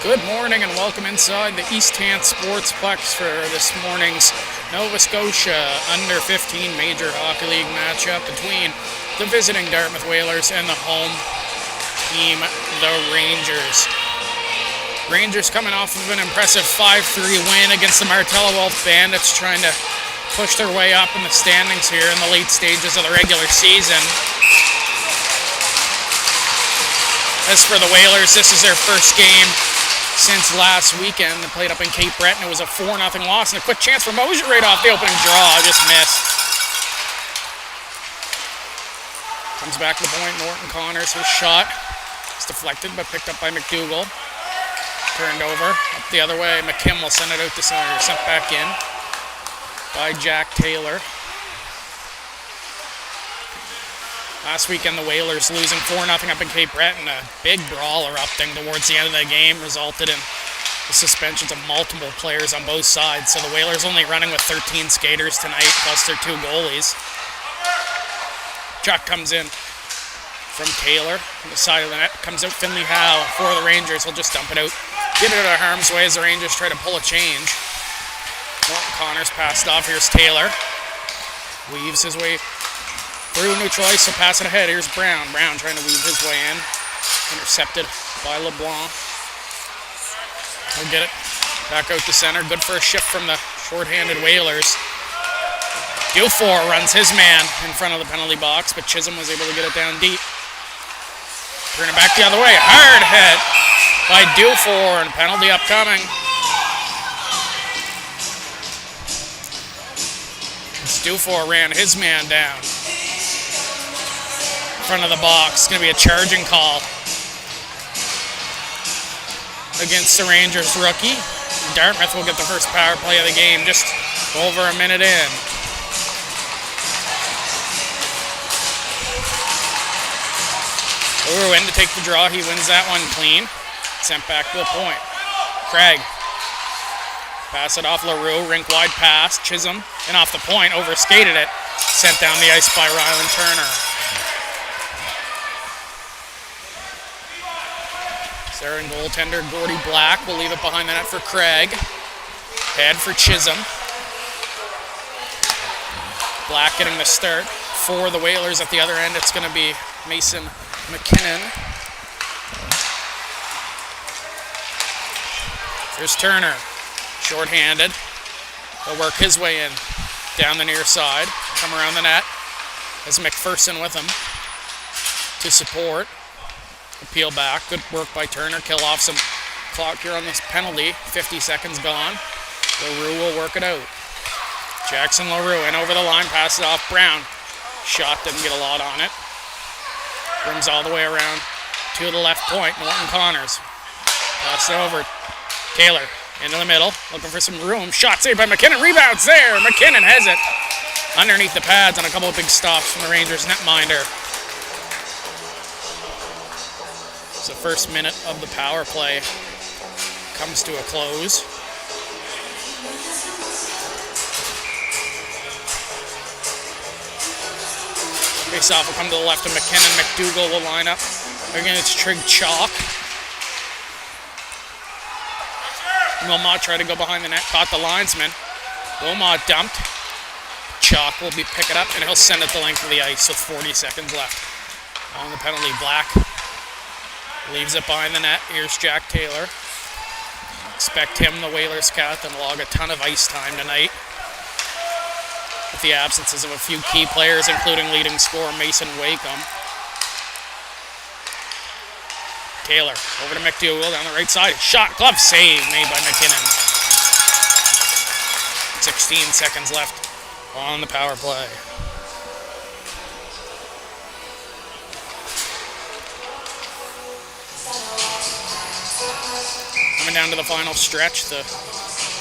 Good morning and welcome inside the East Hants Sportsplex for this morning's Nova Scotia Under 15 Major Hockey League matchup between the visiting Dartmouth Whalers and the home team, the Rangers. Rangers coming off of an impressive 5-3 win against the Martella Wolf Bandits, trying to push their way up in the standings here in the late stages of the regular season. As for the Whalers, this is their first game since last weekend. They played up in Cape Breton. It was a 4-0 loss, and a quick chance for Mosier right off the opening draw. Just missed. Comes back to the point. Norton Connors, his shot. It's deflected, but picked up by McDougall. Turned over. Up the other way. McKim will send it out to center. Sent back in by Jack Taylor. Last weekend, the Whalers losing 4-0 up in Cape Breton. A big brawl erupting towards the end of the game resulted in the suspensions of multiple players on both sides. So the Whalers only running with 13 skaters tonight, plus their 2 goalies. Chuck comes in from Taylor on the side of the net. Comes out Finley Howe for the Rangers. He'll just dump it out. Get it out of harm's way as the Rangers try to pull a change. Norton Connors passed off. Here's Taylor. Weaves his way through neutral ice, so pass it ahead. Here's Brown. Brown trying to weave his way in. Intercepted by LeBlanc. He'll get it back out to center. Good for a shift from the shorthanded Whalers. Dufour runs his man in front of the penalty box, but Chisholm was able to get it down deep. Turn it back the other way. Hard hit by Dufour, and penalty upcoming. Dufour ran his man down front of the box. It's going to be a charging call against the Rangers rookie. Dartmouth will get the first power play of the game, just over a minute in. Ooh, in to take the draw. He wins that one clean. Sent back to the point. Craig. Pass it off LaRue. Rink wide pass. Chisholm. And off the point. Overskated it. Sent down the ice by Rylan Turner. Sarah and goaltender Gordy Black will leave it behind the net for Craig. Head for Chisholm. Black getting the start for the Whalers at the other end. It's going to be Mason McKinnon. There's Turner. Short-handed. He'll work his way in down the near side. Come around the net. Has McPherson with him to support. Appeal back. Good work by Turner. Kill off some clock here on this penalty. 50 seconds gone. LaRue will work it out. Jackson LaRue in over the line. Pass it off. Brown. Shot didn't get a lot on it. Brings all the way around to the left point. Norton Connors. Pass it over. Taylor into the middle. Looking for some room. Shot saved by McKinnon. Rebounds there. McKinnon has it underneath the pads on a couple of big stops from the Rangers netminder. The first minute of the power play comes to a close. Face-off will come to the left of McKinnon. McDougall will line up against Trig Chalk. Wilmot tried to go behind the net, caught the linesman. Wilmot dumped. Chalk will be pick it up, and he'll send it the length of the ice with 40 seconds left on the penalty. Black leaves it behind the net. Here's Jack Taylor. Expect him, the Whalers captain, to log a ton of ice time tonight, with the absences of a few key players, including leading scorer Mason Wakeham. Taylor over to McDougall down the right side. Shot, glove save made by McKinnon. 16 seconds left on the power play. Coming down to the final stretch, the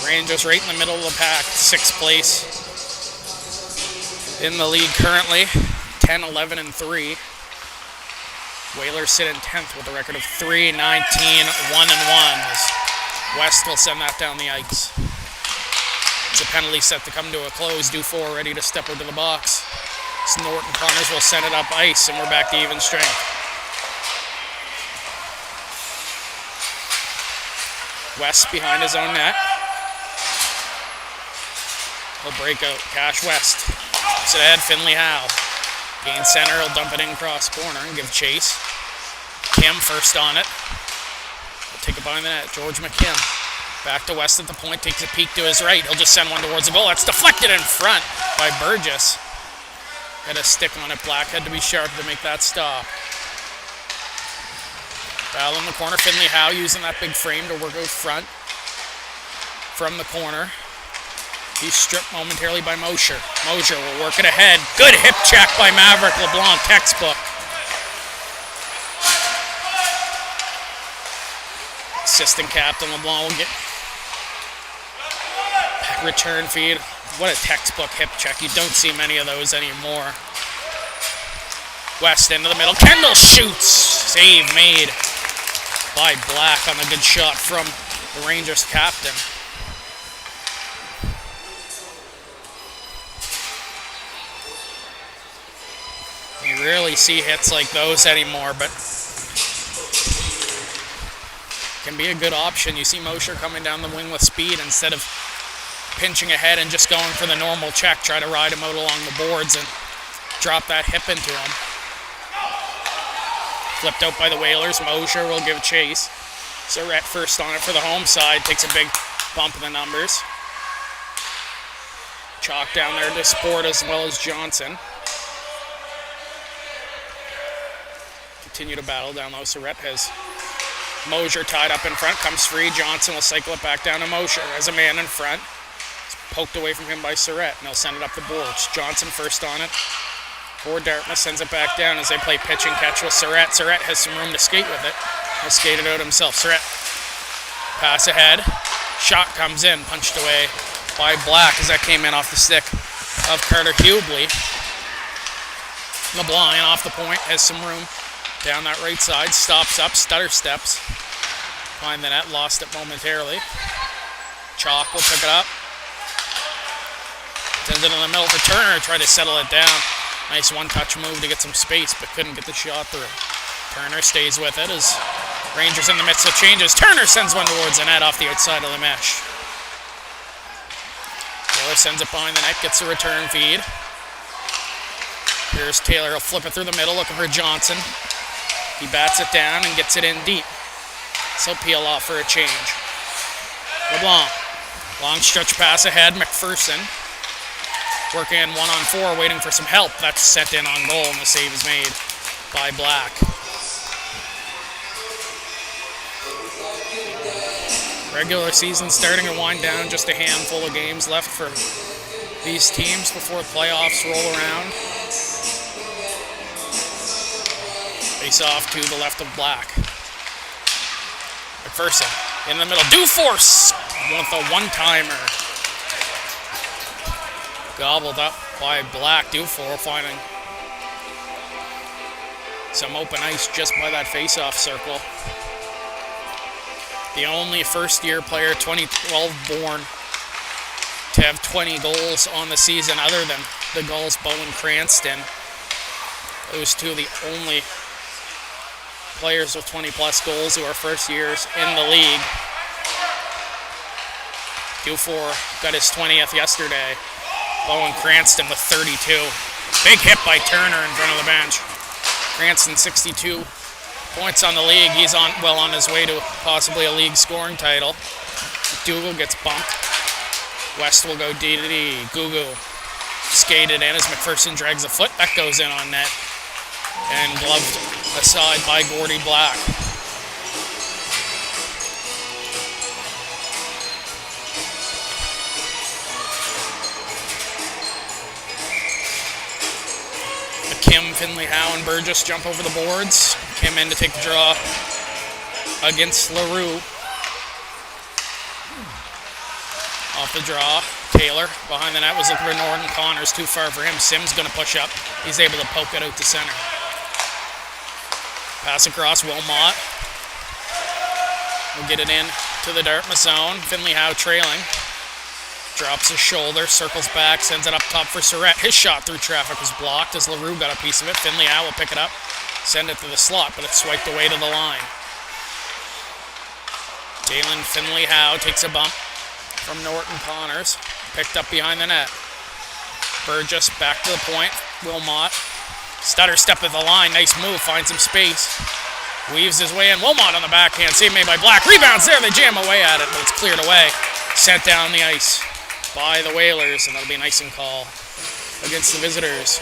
Rangers right in the middle of the pack, 6th place in the league currently, 10-11-3. Whalers sit in 10th with a record of 3-19-1-1. West will send that down the ice. It's a penalty set to come to a close. Dufour ready to step into the box. Norton Connors will send it up ice, and we're back to even strength. West behind his own net. He'll break out. Cash West. Puts it ahead. Finley Howe. Gain center. He'll dump it in cross corner and give chase. Kim first on it. He'll take it behind the net. George McKim. Back to West at the point. Takes a peek to his right. He'll just send one towards the goal. That's deflected in front by Burgess. Got a stick on it. Black had to be sharp to make that stop. Battle in the corner. Finley Howe using that big frame to work out front. From the corner. He's stripped momentarily by Mosher. Mosher will work it ahead. Good hip check by Maverick LeBlanc. Textbook. Assistant captain LeBlanc will get return feed. What a textbook hip check. You don't see many of those anymore. West into the middle. Kendall shoots. Save made by Black on the good shot from the Rangers captain. You rarely see hits like those anymore, but can be a good option. You see Mosher coming down the wing with speed instead of pinching ahead and just going for the normal check. Try to ride him out along the boards and drop that hip into him. Flipped out by the Whalers. Mosher will give chase. Surrett first on it for the home side. Takes a big bump in the numbers. Chalk down there to Sport as well as Johnson. Continue to battle down low. Surrett has Mosher tied up in front. Comes free. Johnson will cycle it back down to Mosher as a man in front. It's poked away from him by Surrett, and he'll send it up the boards. Johnson first on it. For Dartmouth, sends it back down as they play pitch and catch with Surrett. Surrett has some room to skate with it. He'll skate it out himself. Surrett, pass ahead. Shot comes in, punched away by Black as that came in off the stick of Carter Hubley. LeBlanc off the point, has some room down that right side. Stops up, stutter steps. Find the net, lost it momentarily. Chalk will pick it up. Sends it in the middle for Turner, try to settle it down. Nice one-touch move to get some space, but couldn't get the shot through. Turner stays with it as Rangers in the midst of changes. Turner sends one towards the net off the outside of the mesh. Taylor sends it behind the net, gets a return feed. Here's Taylor, he'll flip it through the middle, looking for Johnson. He bats it down and gets it in deep. So peel off for a change. LeBlanc, long stretch pass ahead, McPherson. Working 1-on-4, waiting for some help. That's sent in on goal, and the save is made by Black. Regular season starting to wind down. Just a handful of games left for these teams before playoffs roll around. Face off to the left of Black. McPherson in the middle. Duforce with a one-timer. Gobbled up by Black. Dufour finding some open ice just by that face-off circle. The only first-year player, 2012 born, to have 20 goals on the season other than the goals Bowen Cranston. Those two are the only players with 20-plus goals who are first years in the league. Dufour got his 20th yesterday. Bowen Cranston with 32. Big hit by Turner in front of the bench. Cranston 62 points on the league. He's on his way to possibly a league scoring title. Dougal gets bumped. West will go D to D. Gugu skated in as McPherson drags a foot. That goes in on net. And gloved aside by Gordy Black. Kim, Finley, Howe, and Burgess jump over the boards. Kim in to take the draw against LaRue. Off the draw, Taylor behind the net was looking for Norton. Connors too far for him. Sims going to push up. He's able to poke it out to center. Pass across, Wilmot. We'll get it in to the Dartmouth zone. Finley Howe trailing. Drops his shoulder, circles back, sends it up top for Surrett. His shot through traffic was blocked as LaRue got a piece of it. Finley Howe will pick it up, send it to the slot, but it's swiped away to the line. Jalen Finley Howe takes a bump from Norton Connors. Picked up behind the net. Burgess back to the point. Wilmot. Stutter step at the line. Nice move. Finds some space. Weaves his way in. Wilmot on the backhand. Save made by Black. Rebounds there. They jam away at it, but it's cleared away. Sent down the ice by the Whalers, and that'll be an icing call against the visitors.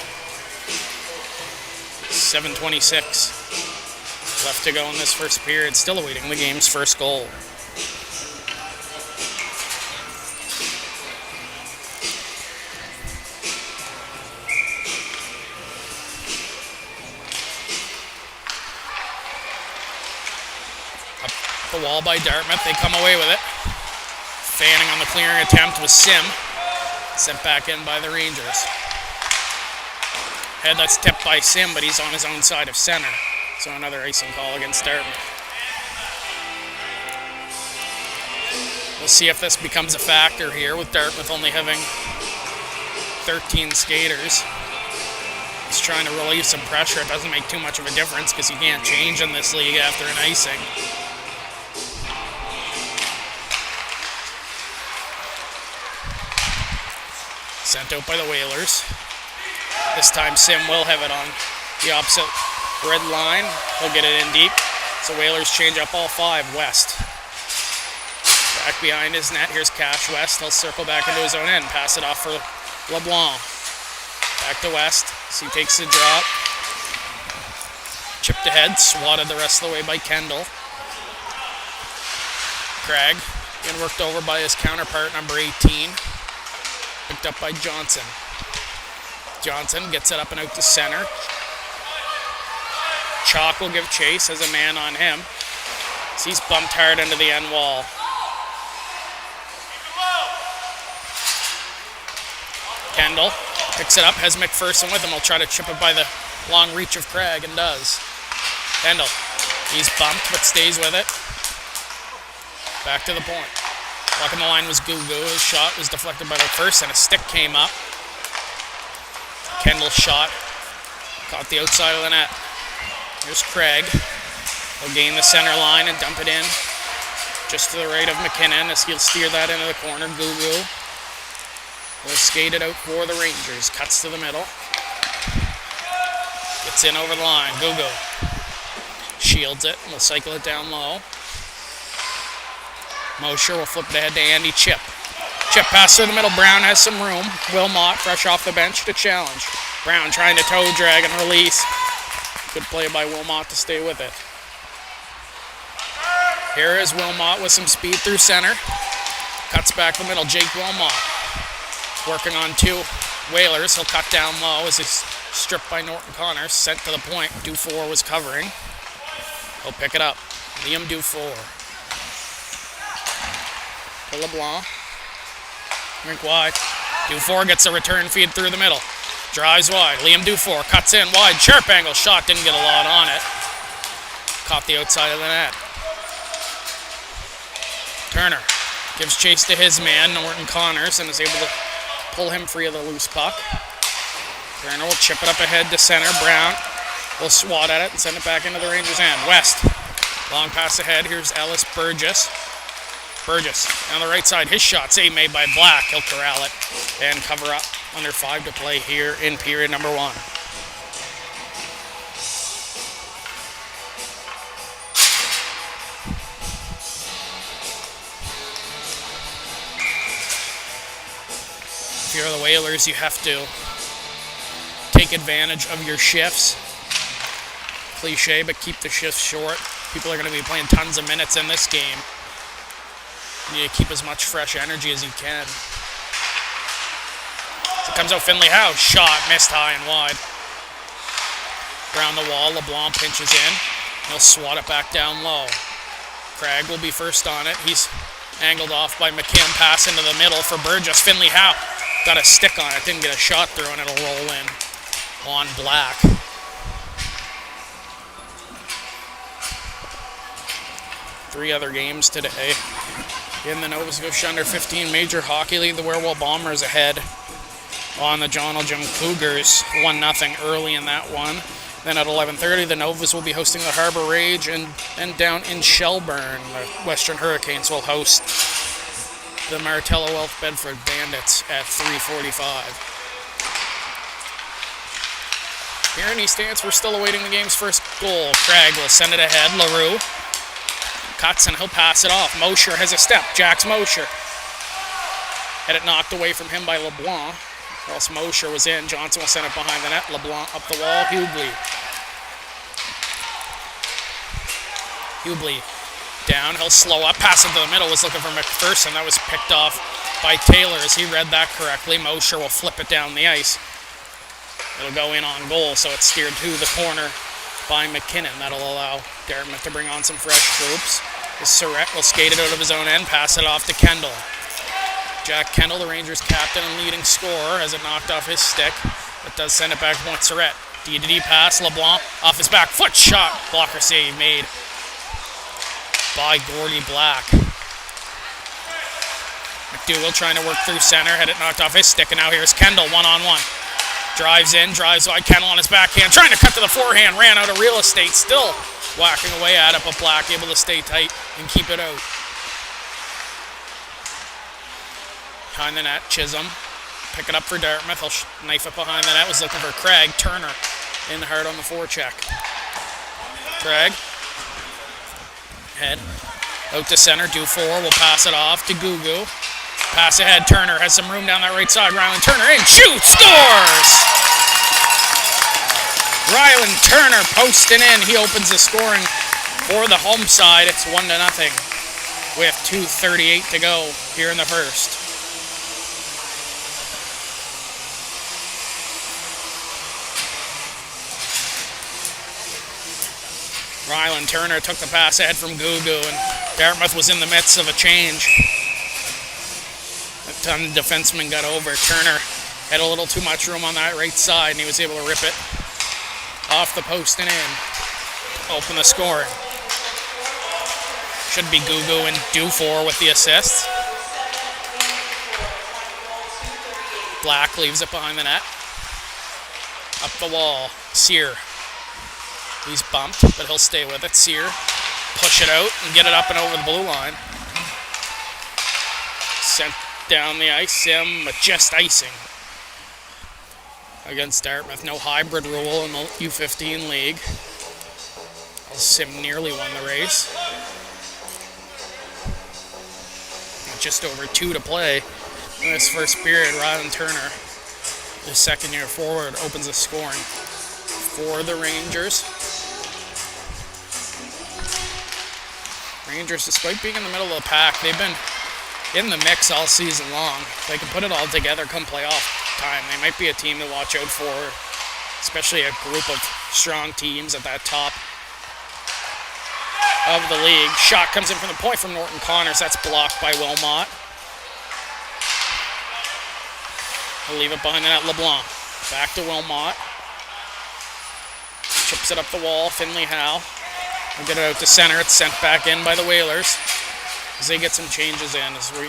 7:26 left to go in this first period. Still awaiting the game's first goal. Up the wall by Dartmouth. They come away with it. Fanning on the clearing attempt was Sim. Sent back in by the Rangers. Head that's tipped by Sim, but he's on his own side of center. So another icing call against Dartmouth. We'll see if this becomes a factor here with Dartmouth only having 13 skaters. He's trying to relieve some pressure. It doesn't make too much of a difference because you can't change in this league after an icing. Sent out by the Whalers. This time Sim will have it on the opposite red line. He'll get it in deep. So Whalers change up all five. West. Back behind his net. Here's Cash West. He'll circle back into his own end. Pass it off for LeBlanc. Back to West. So he takes the drop. Chipped ahead. Swatted the rest of the way by Kendall. Craig. Getting worked over by his counterpart, number 18. Picked up by Johnson. Johnson gets it up and out to center. Chalk will give chase as a man on him. So he's bumped hard into the end wall. Kendall picks it up, has McPherson with him. Will try to chip it by the long reach of Craig and does. Kendall, he's bumped but stays with it. Back to the point. Walking the line was Gugu. His shot was deflected by McPherson. A stick came up. Kendall's shot caught the outside of the net. Here's Craig. He'll gain the center line and dump it in just to the right of McKinnon as he'll steer that into the corner. Gugu will skate it out for the Rangers. Cuts to the middle. Gets in over the line. Gugu shields it and will cycle it down low. Mosher will flip it ahead to Andy Chip. Chip pass through the middle. Brown has some room. Wilmot fresh off the bench to challenge. Brown trying to toe drag and release. Good play by Wilmot to stay with it. Here is Wilmot with some speed through center. Cuts back the middle. Jake Wilmot working on two Whalers. He'll cut down low as he's stripped by Norton Connors. Sent to the point. Dufour was covering. He'll pick it up. Liam Dufour. To LeBlanc. Rink wide. Dufour gets a return feed through the middle. Drives wide. Liam Dufour cuts in wide. Sharp angle shot. Didn't get a lot on it. Caught the outside of the net. Turner gives chase to his man, Norton Connors, and is able to pull him free of the loose puck. Turner will chip it up ahead to center. Brown will swat at it and send it back into the Rangers' end. West. Long pass ahead. Here's Ellis Burgess. Burgess on the right side. His shot save made by Black. He'll corral it and cover up. Under 5 to play here in period number 1. If you're the Whalers, you have to take advantage of your shifts. Cliche, but keep the shifts short. People are going to be playing tons of minutes in this game. You need to keep as much fresh energy as you can. So comes out Finley Howe. Shot missed high and wide. Around the wall, LeBlanc pinches in. He'll swat it back down low. Craig will be first on it. He's angled off by McKim. Pass into the middle for Burgess. Finley Howe got a stick on it. Didn't get a shot through, and it'll roll in on Black. Three other games today. In the Nova Scotia Under 15 Major Hockey League, the Werewolf Bombers ahead on the John L. Jim Cougars. 1-0 early in that one. Then at 11:30, the Novas will be hosting the Harbor Rage, and down in Shelburne, the Western Hurricanes will host the Martello Elf Bedford Bandits at 3:45. Here in East Hants, we're still awaiting the game's first goal. Craig will send it ahead. LaRue cuts and he'll pass it off. Mosher has a step. Jax Mosher had it knocked away from him by LeBlanc. Or else Mosher was in. Johnson will send it behind the net. LeBlanc up the wall. Hubley down. He'll slow up. Pass it to the middle. Was looking for McPherson. That was picked off by Taylor as he read that correctly. Mosher will flip it down the ice. It'll go in on goal, so it's steered to the corner by McKinnon. That'll allow Dartmouth to bring on some fresh troops. Surratt will skate it out of his own end, pass it off to Kendall. Jack Kendall, the Rangers captain and leading scorer, has it knocked off his stick, but does send it back to Point Surratt. D-to-D pass, LeBlanc off his back foot shot. Blocker save made by Gordy Black. McDougall trying to work through center, had it knocked off his stick, and now here's Kendall one-on-one. Drives in, drives by Kendall on his backhand, trying to cut to the forehand, ran out of real estate, still whacking away at it, but Black able to stay tight and keep it out. Behind the net, Chisholm, pick it up for Dartmouth, he'll knife it behind the net, was looking for Craig, Turner in hard on the forecheck. Craig, head, out to center, Dufour will pass it off to Gugu. Pass ahead, Turner has some room down that right side. Ryland Turner in, shoots, scores! Ryland Turner posting in. He opens the scoring for the home side. It's 1-0 with 2:38 to go here in the first. Ryland Turner took the pass ahead from Gugu, and Dartmouth was in the midst of a change. A ton of defensemen got over. Turner had a little too much room on that right side, and he was able to rip it off the post and in. Open the scoring. Should be Gugu and Dufour with the assists. Black leaves it behind the net. Up the wall. Sear. He's bumped, but he'll stay with it. Sear. Push it out and get it up and over the blue line. Sent down the ice. Sim just icing against Dartmouth. No hybrid rule in the U15 league. Sim nearly won the race. Just over 2 to play in this first period. Ryland Turner, the second-year forward, opens the scoring for the Rangers. Rangers, despite being in the middle of the pack, they've been in the mix all season long. If they can put it all together come playoff time, they might be a team to watch out for, especially a group of strong teams at that top of the league. Shot comes in from the point from Norton Connors. That's blocked by Wilmot. He'll leave it behind the net. LeBlanc. Back to Wilmot. Chips it up the wall. Finley Howe. We'll get it out to center. It's sent back in by the Whalers as they get some changes in as we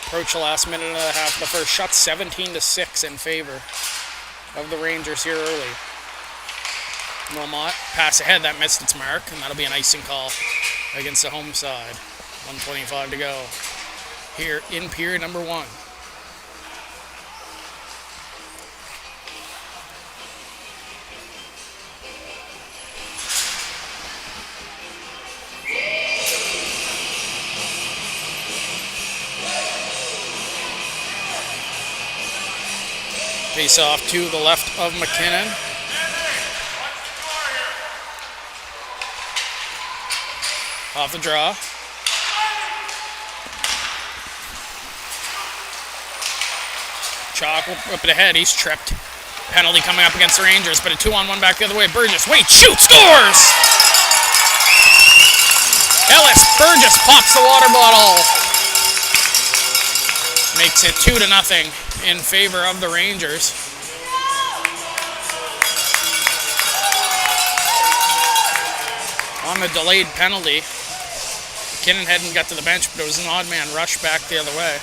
approach the last minute and a half of the first. Shot 17-6 in favor of the Rangers here early. Wilmot, pass ahead, that missed its mark, and that'll be an icing call against the home side. 1:25 to go here in period number 1. Face off to the left of McKinnon. Off the draw. Chalk will whip it ahead. He's tripped. Penalty coming up against the Rangers, but a 2-on-1 back the other way. Burgess, wait, shoot, scores! Ellis Burgess pops the water bottle. Makes it 2-0 in favor of the Rangers. On the delayed penalty, McKinnon hadn't got to the bench, but it was an odd man rush back the other way.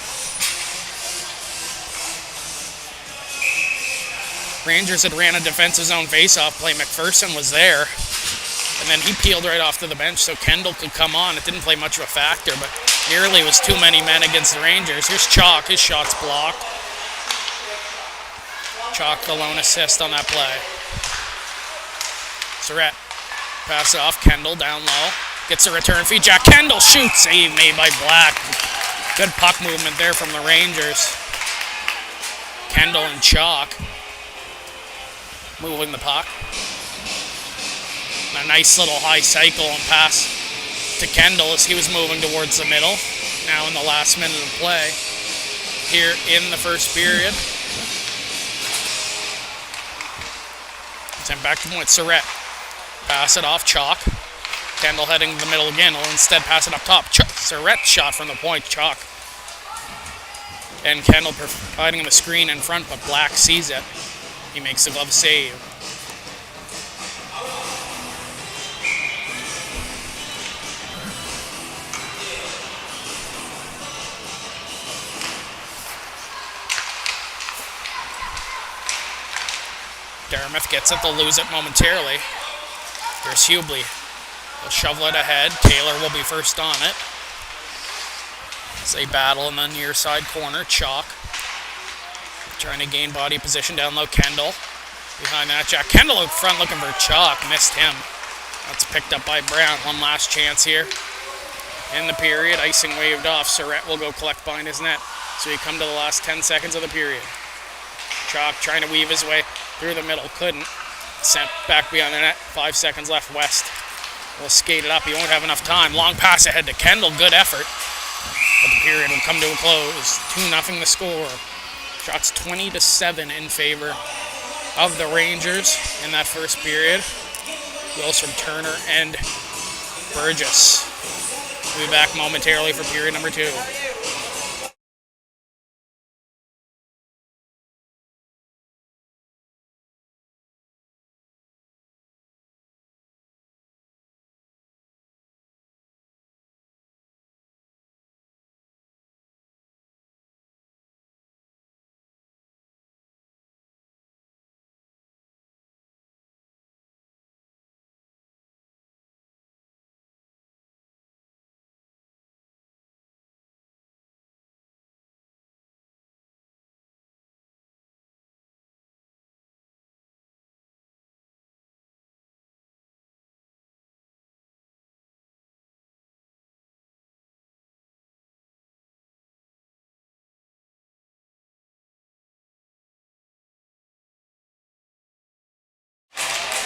Rangers had ran a defensive zone face-off play. McPherson was there. And then he peeled right off to the bench so Kendall could come on. It didn't play much of a factor, but nearly was too many men against the Rangers. Here's Chalk. His shot's blocked. Chalk the lone assist on that play. Surratt. Pass it off. Kendall down low. Gets a return feed. Jack Kendall shoots. Save made by Black. Good puck movement there from the Rangers. Kendall and Chalk moving the puck. A nice little high cycle and pass to Kendall as he was moving towards the middle. Now in the last minute of play here in the first period. Sent back to point. Surratt. Pass it off. Chalk. Kendall heading to the middle again. Will instead pass it up top. Surratt shot from the point. Chalk. And Kendall providing him a screen in front, but Black sees it. He makes a glove save. Dartmouth gets it. They'll lose it momentarily. Here's Hubley. They'll shovel it ahead. Taylor will be first on it. As they battle in the near side corner. Chalk trying to gain body position down low. Kendall behind that. Jack Kendall out front looking for Chalk. Missed him. That's picked up by Brown. One last chance here in the period. Icing waved off. Surratt will go collect behind his net. So we come to the last 10 seconds of the period. Chalk trying to weave his way through the middle. Couldn't. Sent back beyond the net. 5 seconds left. West will skate it up. He won't have enough time. Long pass ahead to Kendall. Good effort. But the period will come to a close. 2-0 the score. Shots 20-7 in favor of the Rangers in that first period. Goals from Turner and Burgess. We'll be back momentarily for period number 2.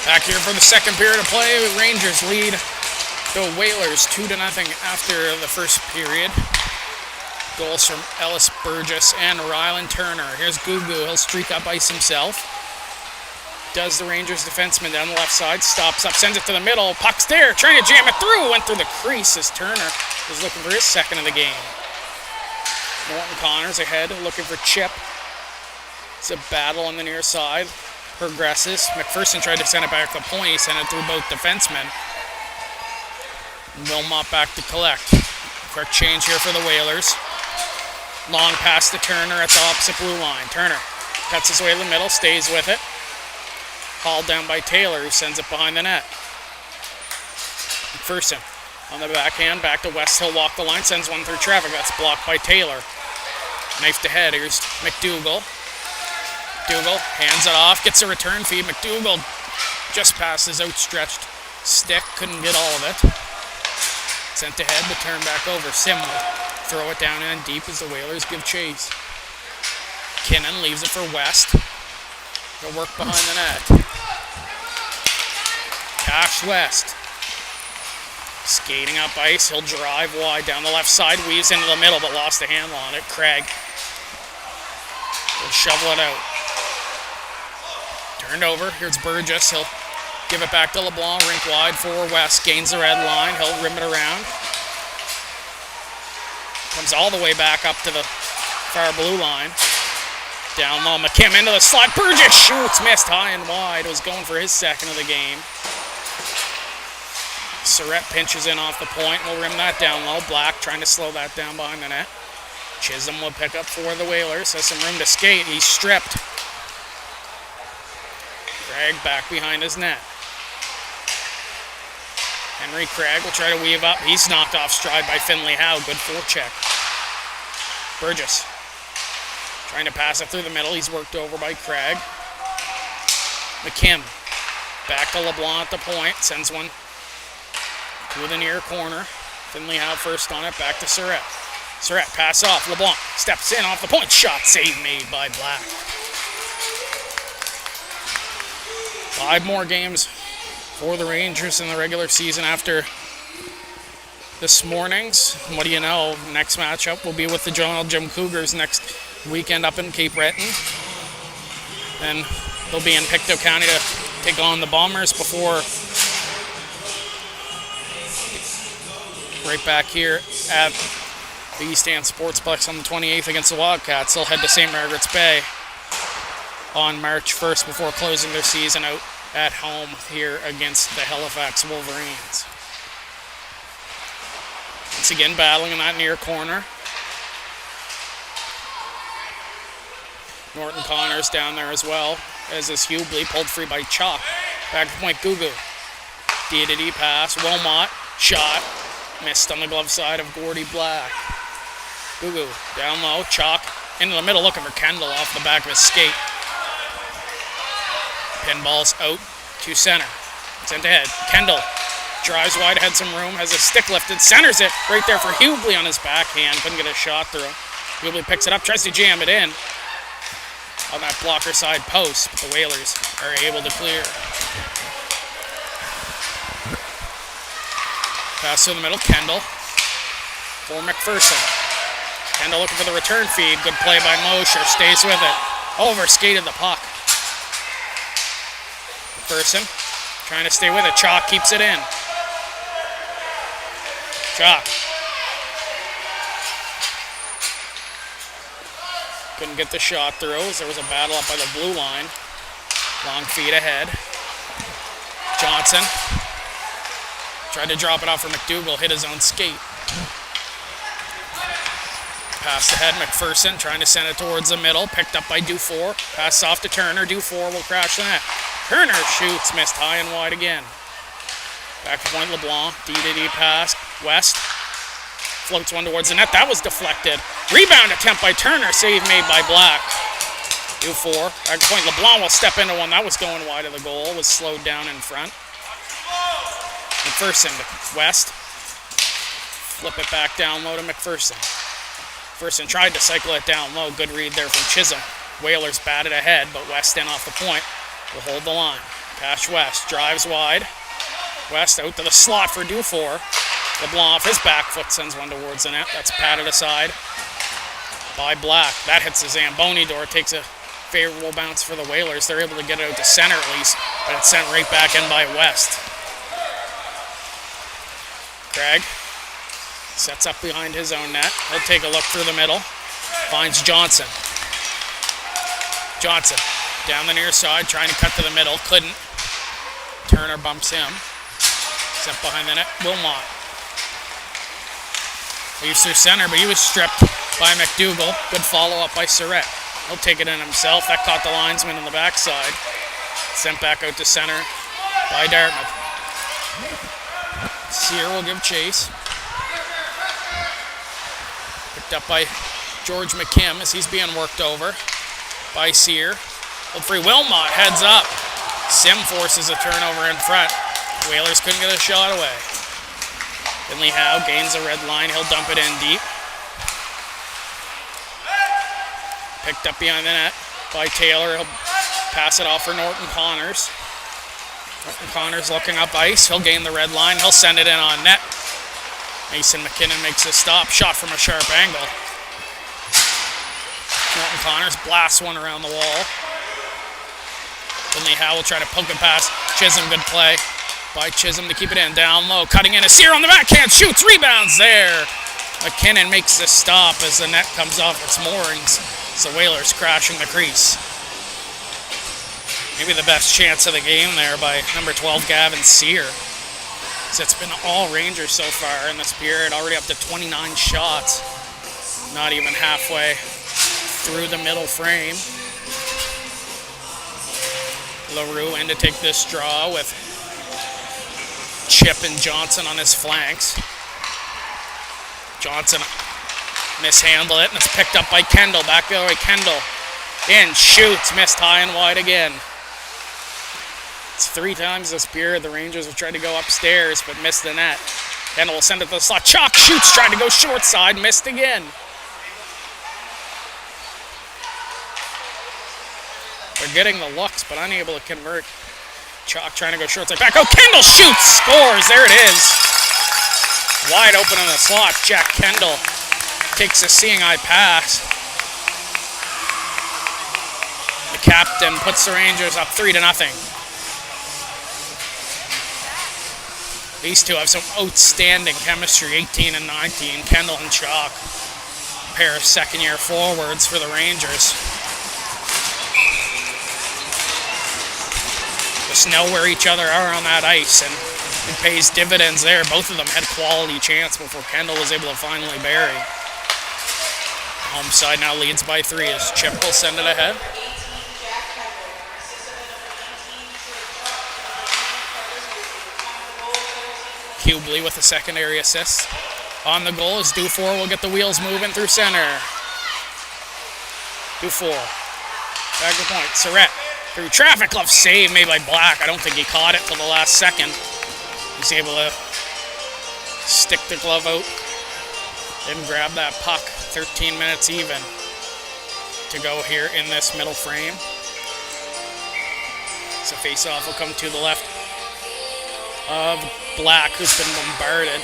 Back here for the second period of play. Rangers lead the Whalers 2-0 after the first period. Goals from Ellis Burgess and Rylan Turner. Here's Gugu. He'll streak up ice himself. Does the Rangers defenseman down the left side. Stops up, sends it to the middle. Puck's there, trying to jam it through. Went through the crease as Turner was looking for his second of the game. Morton Connors ahead, looking for Chip. It's a battle on the near side. Progresses. McPherson tried to send it back to the point. He sent it through both defensemen. Wilmot back to collect. Quick change here for the Whalers. Long pass to Turner at the opposite blue line. Turner cuts his way to the middle, stays with it. Hauled down by Taylor, who sends it behind the net. McPherson on the backhand, back to West. He'll walk the line, sends one through traffic. That's blocked by Taylor. Knife to head. Here's McDougall. McDougall hands it off, gets a return feed. McDougall just past his outstretched stick, couldn't get all of it. Sent ahead, but turned back over. Sim will throw it down and deep as the Whalers give chase. Kinnan leaves it for West. He'll work behind the net. Cash West. Skating up ice, he'll drive wide down the left side, weaves into the middle, but lost a handle on it. Craig will shovel it out. Turned over. Here's Burgess. He'll give it back to LeBlanc. Rink wide for West. Gains the red line. He'll rim it around. Comes all the way back up to the far blue line. Down low. McKim into the slot. Burgess shoots. Missed high and wide. Was going for his second of the game. Surratt pinches in off the point. We'll rim that down low. Black trying to slow that down behind the net. Chisholm will pick up for the Whalers. Has some room to skate. He's stripped. Craig back behind his net. Henry Craig will try to weave up. He's knocked off stride by Finley Howe. Good forecheck. Burgess trying to pass it through the middle. He's worked over by Craig. McKim back to LeBlanc at the point. Sends one to the near corner. Finley Howe first on it. Back to Surratt. Surratt pass off. LeBlanc steps in off the point. Shot save made by Black. 5 more games for the Rangers in the regular season after this morning's. What do you know? Next matchup will be with the John Jim Cougars next weekend up in Cape Breton. Then they'll be in Pictou County to take on the Bombers before right back here at the East End Sportsplex on the 28th against the Wildcats. They'll head to St. Margaret's Bay on March 1st before closing their season out at home here against the Halifax Wolverines. Once again battling in that near corner. Norton Connors down there as well, as is Hubley, pulled free by Chalk. Back to point, Gugu. D-to-D pass, Wilmot, shot, missed on the glove side of Gordy Black. Gugu down low, Chalk into the middle, looking for Kendall off the back of his skate. Pinball's out to center. Sent ahead. Kendall drives wide, had some room, has a stick lifted, centers it right there for Hubley on his backhand. Couldn't get a shot through. Hubley picks it up, tries to jam it in on that blocker side post, but the Whalers are able to clear. Pass through the middle, Kendall for McPherson. Kendall looking for the return feed. Good play by Mosher, stays with it. Over skated the puck. McPherson trying to stay with it. Chalk keeps it in. Chalk. Couldn't get the shot through as there was a battle up by the blue line. Long feed ahead. Johnson tried to drop it off for McDougall, hit his own skate. Pass ahead, McPherson trying to send it towards the middle, picked up by Dufour. Pass off to Turner, Dufour will crash the net. Turner shoots, missed high and wide again. Back to point, LeBlanc, D-to-D pass, West. Floats one towards the net, that was deflected. Rebound attempt by Turner, save made by Black. Dufour, back to point, LeBlanc will step into one, that was going wide of the goal, was slowed down in front. McPherson to West. Flip it back down low to McPherson. McPherson tried to cycle it down low, good read there from Chisholm. Whalers batted ahead, but West in off the point. Will hold the line. Cash West drives wide. West out to the slot for Dufour. LeBlanc off his back foot sends one towards the net. That's patted aside by Black. That hits the Zamboni door. Takes a favorable bounce for the Whalers. They're able to get it out to center at least, but it's sent right back in by West. Craig sets up behind his own net. He'll take a look through the middle. Finds Johnson. Johnson down the near side, trying to cut to the middle. Couldn't. Turner bumps him. Sent behind the net. Wilmot leaves through center, but he was stripped by McDougall. Good follow-up by Surratt. He'll take it in himself. That caught the linesman on the backside. Sent back out to center by Dartmouth. Sear will give chase. Picked up by George McKim as he's being worked over by Sear. Hold free, Wilmot heads up. Sim forces a turnover in front. Whalers couldn't get a shot away. Finley Howe gains a red line. He'll dump it in deep. Picked up behind the net by Taylor. He'll pass it off for Norton Connors. Norton Connors looking up ice. He'll gain the red line. He'll send it in on net. Mason McKinnon makes a stop. Shot from a sharp angle. Norton Connors blasts one around the wall. Finley Howe will try to poke it past Chisholm. Good play by Chisholm to keep it in. Down low. Cutting in a Sear on the backhand. Shoots. Rebounds there. McKinnon makes the stop as the net comes off its moorings. So Whalers crashing the crease. Maybe the best chance of the game there by number 12, Gavin Sear. So it's been all Rangers so far in this period, already up to 29 shots. Not even halfway through the middle frame. LaRue in to take this draw with Chip and Johnson on his flanks. Johnson mishandled it, and it's picked up by Kendall. Back the other way, Kendall in, shoots, missed high and wide again. It's 3 times this period the Rangers have tried to go upstairs, but missed the net. Kendall will send it to the slot. Chalk shoots, tried to go short side, missed again. They're getting the looks, but unable to convert. Chalk trying to go short side. Back. Oh, Kendall shoots, scores. There it is. Wide open in the slot. Jack Kendall takes a seeing eye pass. The captain puts the Rangers up 3-0. These two have some outstanding chemistry, 18 and 19. Kendall and Chalk, a pair of second-year forwards for the Rangers. Just know where each other are on that ice, and it pays dividends there. Both of them had quality chance before Kendall was able to finally bury. Home side now leads by 3 as Chip will send it ahead. Hubley with a secondary assist. On the goal as Dufour will get the wheels moving through center. Dufour. Back to point. Surratt through traffic. Glove save made by Black. I don't think he caught it till the last second. He's able to stick the glove out and grab that puck. 13 minutes even to go here in this middle frame. So face-off will come to the left of Black, who's been bombarded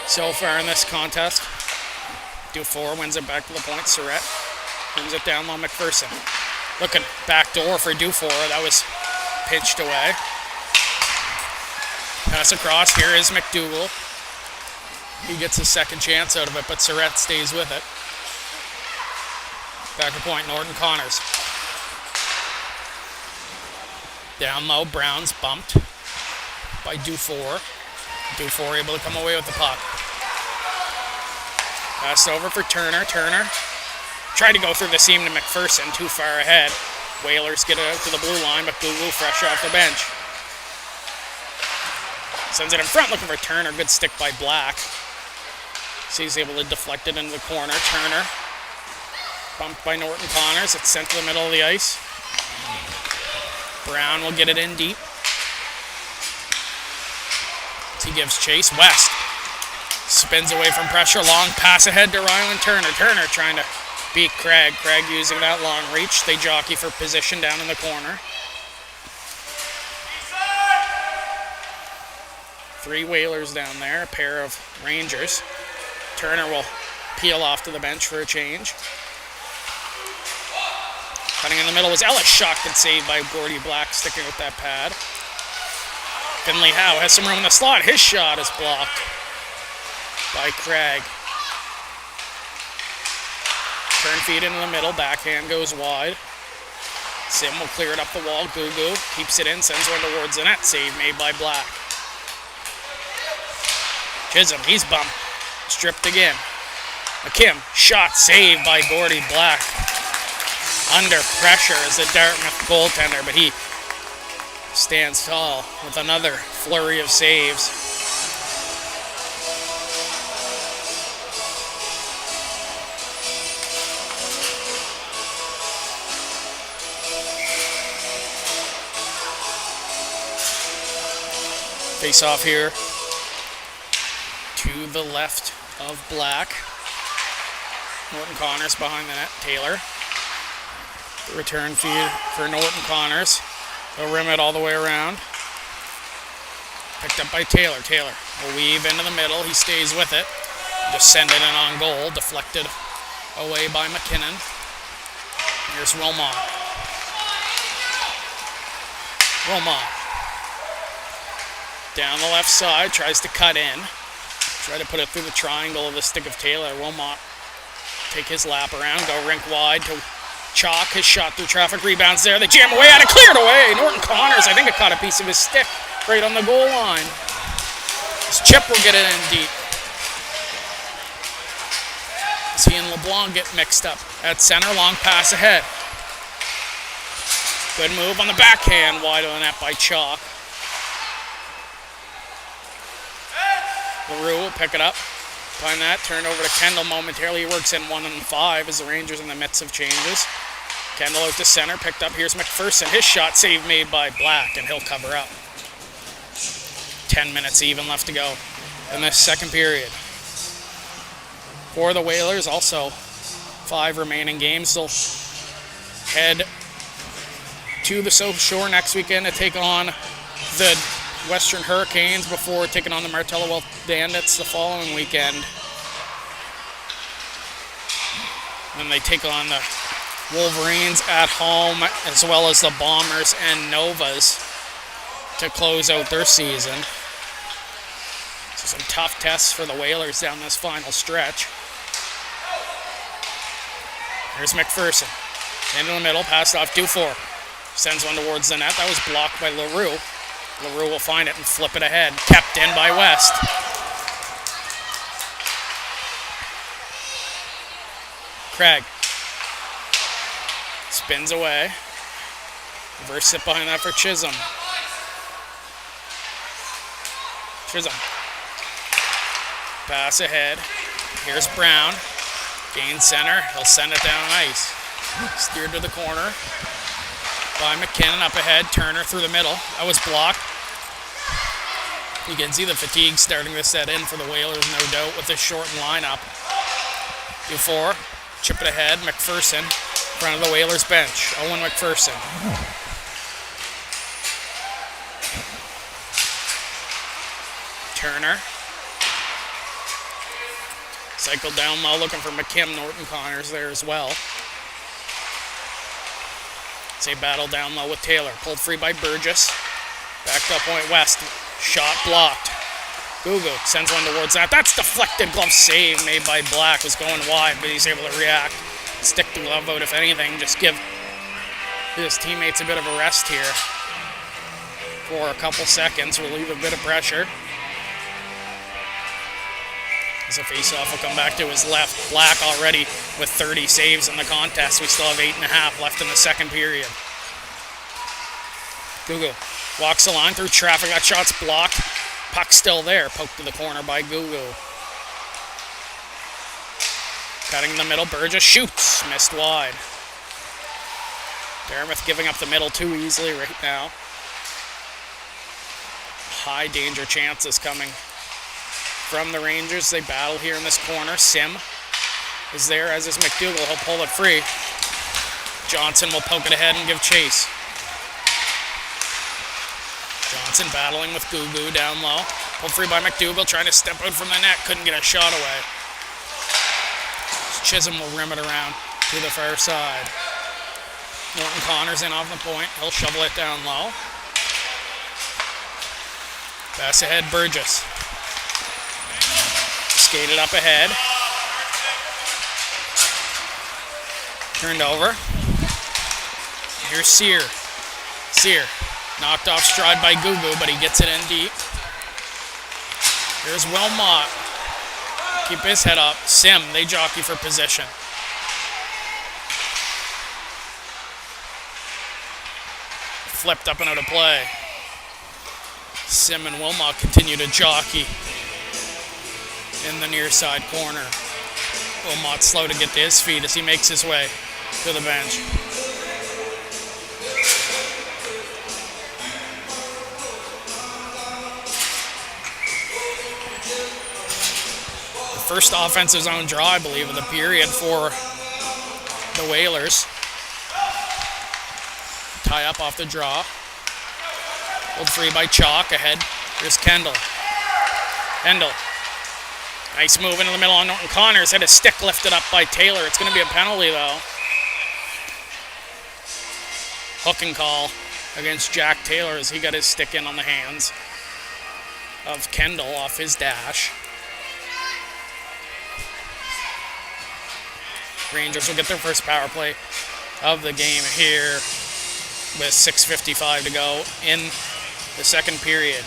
so far in this contest. Dufour wins it back to the point. Surratt wins it down low. McPherson looking back door for Dufour. That was pinched away. Pass across. Here is McDougall. He gets a second chance out of it, but Surratt stays with it. Back to point. Norton Connors. Down low. Brown's bumped by Dufour. Dufour able to come away with the puck. Passed over for Turner. Turner tried to go through the seam to McPherson, too far ahead. Whalers get it out to the blue line, but Google fresh off the bench. Sends it in front, looking for Turner. Good stick by Black. So he's able to deflect it into the corner. Turner bumped by Norton Connors. It's sent to the middle of the ice. Brown will get it in deep. He gives chase. West spins away from pressure. Long pass ahead to Ryland Turner. Turner trying to beat Craig. Craig using that long reach. They jockey for position down in the corner. 3 Whalers down there. A pair of Rangers. Turner will peel off to the bench for a change. Cutting in the middle was Ellis. Shocked and saved by Gordy Black, sticking with that pad. Finley Howe has some room in the slot. His shot is blocked by Craig. Turn feed into the middle. Backhand goes wide. Sim will clear it up the wall. Gugu keeps it in, sends one towards the net. Save made by Black. Chisholm, he's bumped. Stripped again. McKim, shot saved by Gordy Black. Under pressure as the Dartmouth goaltender, but he stands tall with another flurry of saves. Face off here to the left of Black. Norton Connors behind the net. Taylor. The return feed for Norton Connors. They'll rim it all the way around. Picked up by Taylor. Taylor will weave into the middle. He stays with it. Just send it in on goal. Deflected away by McKinnon. Here's Romont. Romont. Down the left side. Tries to cut in. Try to put it through the triangle of the stick of Taylor. Romont take his lap around. Go rink wide to Chalk. His shot through traffic. Rebounds there. They jam away at it. Cleared away. Norton Connors, I think it caught a piece of his stick right on the goal line. This Chip will get it in deep. As he and LeBlanc get mixed up at center. Long pass ahead. Good move on the backhand, wide of the net by Chalk. LaRue will pick it up. Behind that, turn over to Kendall momentarily. He works in 1 and 5 as the Rangers in the midst of changes. Kendall out to center, picked up. Here's McPherson. His shot save made by Black, and he'll cover up. 10 minutes even left to go in this second period. For the Whalers, also 5 remaining games. They'll head to the South Shore next weekend to take on the Western Hurricanes before taking on the Martello Wealth Bandits the following weekend. Then they take on the Wolverines at home, as well as the Bombers and Novas to close out their season. So some tough tests for the Whalers down this final stretch. Here's McPherson. Into the middle, passed off Dufour. Sends one towards the net. That was blocked by LaRue. LaRue will find it and flip it ahead. Kept in by West. Craig. Spins away. Reverse it behind that for Chisholm. Chisholm. Pass ahead. Here's Brown. Gain center. He'll send it down ice. Steered to the corner by McKinnon. Up ahead. Turner through the middle. That was blocked. You can see the fatigue starting to set in for the Whalers, no doubt, with this shortened lineup. Dufour. Chip it ahead. McPherson. Front of the Whalers bench. Owen McPherson. Turner. Cycle down low, looking for McKim. Norton Connors there as well. It's a battle down low with Taylor. Pulled free by Burgess. Backed up point West. Shot blocked. Gugu sends one towards that. That's deflected. Glove save made by Black. Was going wide, but he's able to react. Stick the glove out, if anything. Just give his teammates a bit of a rest here for a couple seconds. Relieve a bit of pressure. As a face-off will come back to his left. Black already with 30 saves in the contest. We still have 8.5 left in the second period. Gugu walks the line through traffic. That shot's blocked. Puck still there. Poked to the corner by Gugu. Cutting in the middle. Burgess shoots. Missed wide. Dartmouth giving up the middle too easily right now. High danger chances coming from the Rangers. They battle here in this corner. Sim is there, as is McDougall. He'll pull it free. Johnson will poke it ahead and give chase. Johnson battling with Gugu down low. Pulled free by McDougall, trying to step out from the net. Couldn't get a shot away. Chisholm will rim it around to the far side. Norton Connors in off the point. He'll shovel it down low. Pass ahead, Burgess. Skated up ahead. Turned over. Here's Sear. Sear. Knocked off stride by Gugu, but he gets it in deep. Here's Wilmot. Keep his head up. Sim, they jockey for position. Flipped up and out of play. Sim and Wilmot continue to jockey in the near side corner. Wilmot slow to get to his feet as he makes his way to the bench. The first offensive zone draw, I believe, of the period for the Whalers. Tie up off the draw. Pulled free by Chalk. Ahead. Here's Kendall. Kendall. Nice move into the middle on Norton Connors. Had his stick lifted up by Taylor. It's going to be a penalty, though. Hooking call against Jack Taylor as he got his stick in on the hands of Kendall off his dash. Rangers will get their first power play of the game here with 6:55 to go in the second period.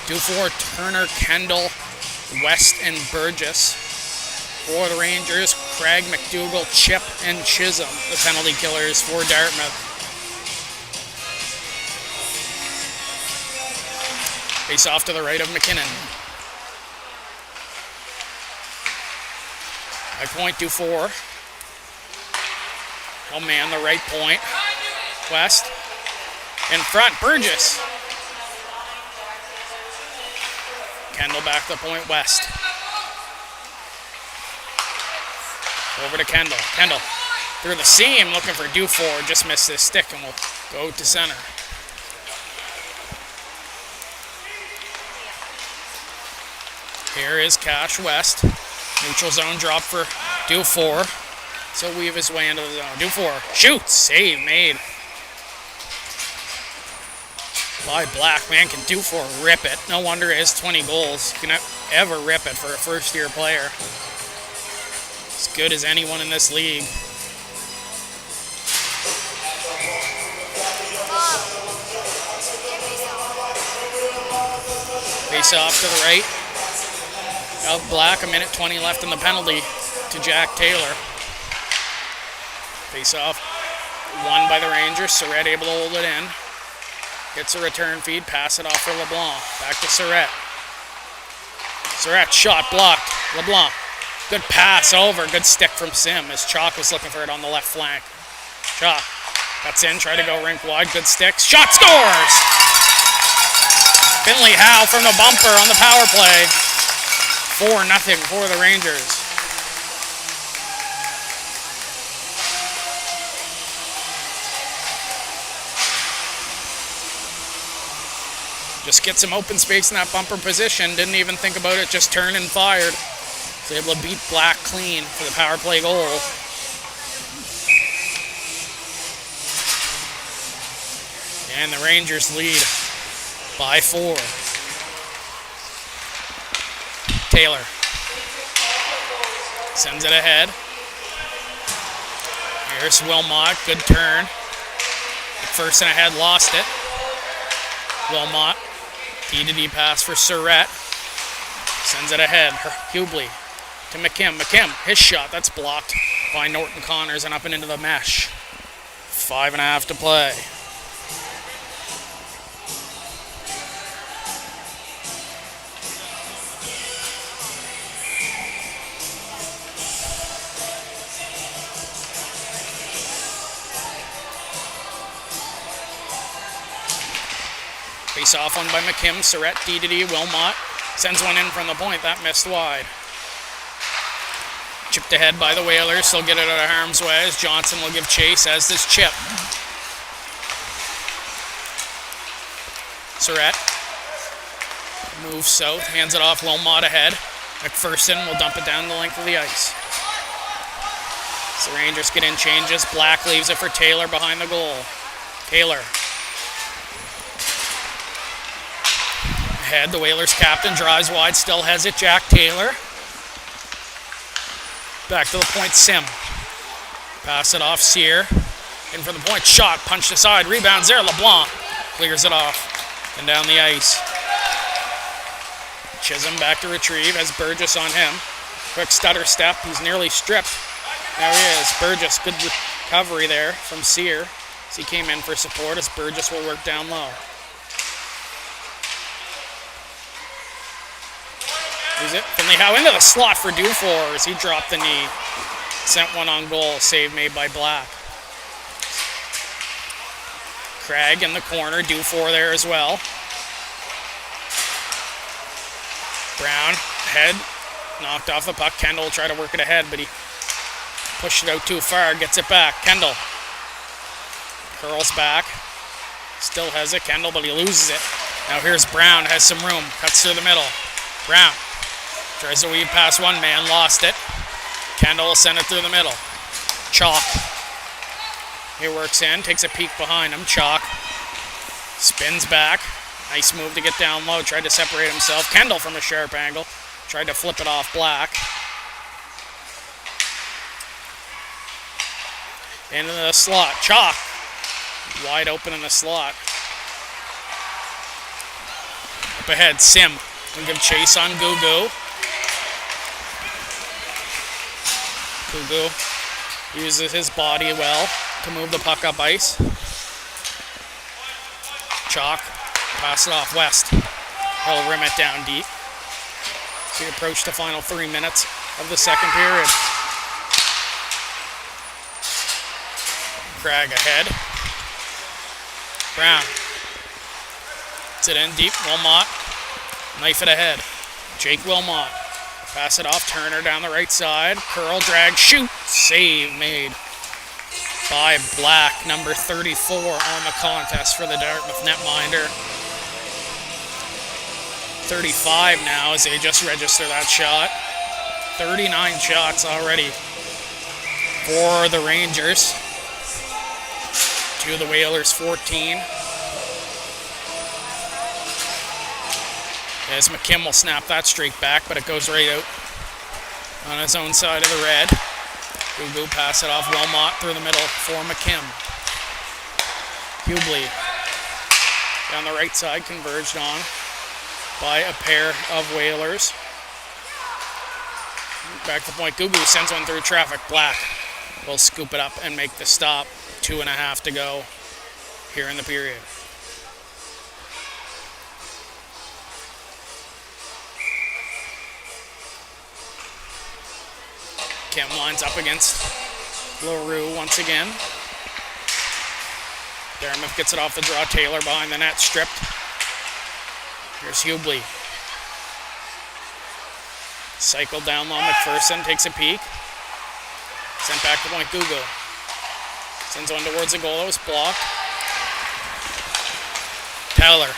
Dufour, Turner, Kendall, West, and Burgess For the Rangers, Craig, McDougall, Chip, and Chisholm, the penalty killers for Dartmouth. Face off to the right of McKinnon. High point, Dufour. Oh man, the right point. West. In front, Burgess. Kendall back to the point, West. Over to Kendall. Kendall through the seam, looking for Dufour. Just missed his stick and will go to center. Here is Cash West. Neutral zone drop for Dufour. So weave his way into the zone. Dufour shoots. Save made by Black. Man, can Dufour rip it. No wonder he has 20 goals. Can ever rip it for a first-year player. As good as anyone in this league. Face off to the right of Black. 1:20 left in the penalty to Jack Taylor. Face off won by the Rangers. Surratt able to hold it in. Gets a return feed. Pass it off for LeBlanc. Back to Surratt. Surratt shot blocked. LeBlanc. Good pass over. Good stick from Sim as Chalk was looking for it on the left flank. Chalk cuts in. Try to go rink wide. Good sticks. Shot scores! Finley Howe from the bumper on the power play. 4-0 for the Rangers. Just get some open space in that bumper position. Didn't even think about it. Just turned and fired. Was able to beat Black clean for the power play goal. And the Rangers lead by 4. Taylor sends it ahead. Here's Wilmot. Good turn. McPherson ahead, lost it. Wilmot. D-to-D pass for Surratt. Sends it ahead. Hubley to McKim. McKim, his shot. That's blocked by Norton Connors and up and into the mesh. 5.5 to play. Face off one by McKim. Surratt D-to-D. Wilmot sends one in from the point. That missed wide. Chipped ahead by the Whalers. They'll get it out of harm's way as Johnson will give chase, as does Chip. Surratt moves south. Hands it off. Wilmot ahead. McPherson will dump it down the length of the ice. So the Rangers get in changes. Black leaves it for Taylor behind the goal. Taylor. Ahead, the Whalers captain drives wide, still has it. Jack Taylor. Back to the point, Sim. Pass it off, Sear. In for the point, shot, punched aside, rebounds there. LeBlanc clears it off and down the ice. Chisholm back to retrieve, has Burgess on him. Quick stutter step, he's nearly stripped. There he is, Burgess, good recovery there from Sear as he came in for support as Burgess will work down low. Finley Howe into the slot for Dufour as he dropped the knee. Sent one on goal. Save made by Black. Craig in the corner. Dufour there as well. Brown, head, knocked off the puck. Kendall will try to work it ahead, but he pushed it out too far. Gets it back. Kendall curls back. Still has it. Kendall, but he loses it. Now here's Brown. Has some room. Cuts through the middle. Brown tries to weave past one man, lost it. Kendall will send it through the middle. Chalk. He works in, takes a peek behind him. Chalk spins back. Nice move to get down low. Tried to separate himself. Kendall from a sharp angle. Tried to flip it off Black. Into the slot. Chalk. Wide open in the slot. Up ahead, Sim. We'll give chase on Gugu. Gugu uses his body well to move the puck up ice. Chalk, pass it off West. He'll rim it down deep. We approach the final 3 minutes of the second period. Cragg ahead. Brown. It's it in deep. Wilmot. Knife it ahead. Jake Wilmot. Pass it off. Turner down the right side. Curl, drag, shoot. Save made by Black, number 34 on the contest for the Dartmouth netminder. 35 now as they just register that shot. 39 shots already for the Rangers. To the Whalers 14. As McKim will snap that streak back, but it goes right out on his own side of the red. Gugu pass it off Wilmot through the middle for McKim. Hubley down the right side, converged on by a pair of Whalers. Back to the point, Gugu sends one through traffic. Black will scoop it up and make the stop. 2.5 to go here in the period. Kim lines up against LaRue once again. Dartmouth gets it off the draw. Taylor behind the net, stripped. Here's Hubley. Cycled down low. McPherson takes a peek. Sent back to point. Gugu sends one towards the goal. It was blocked. Taylor.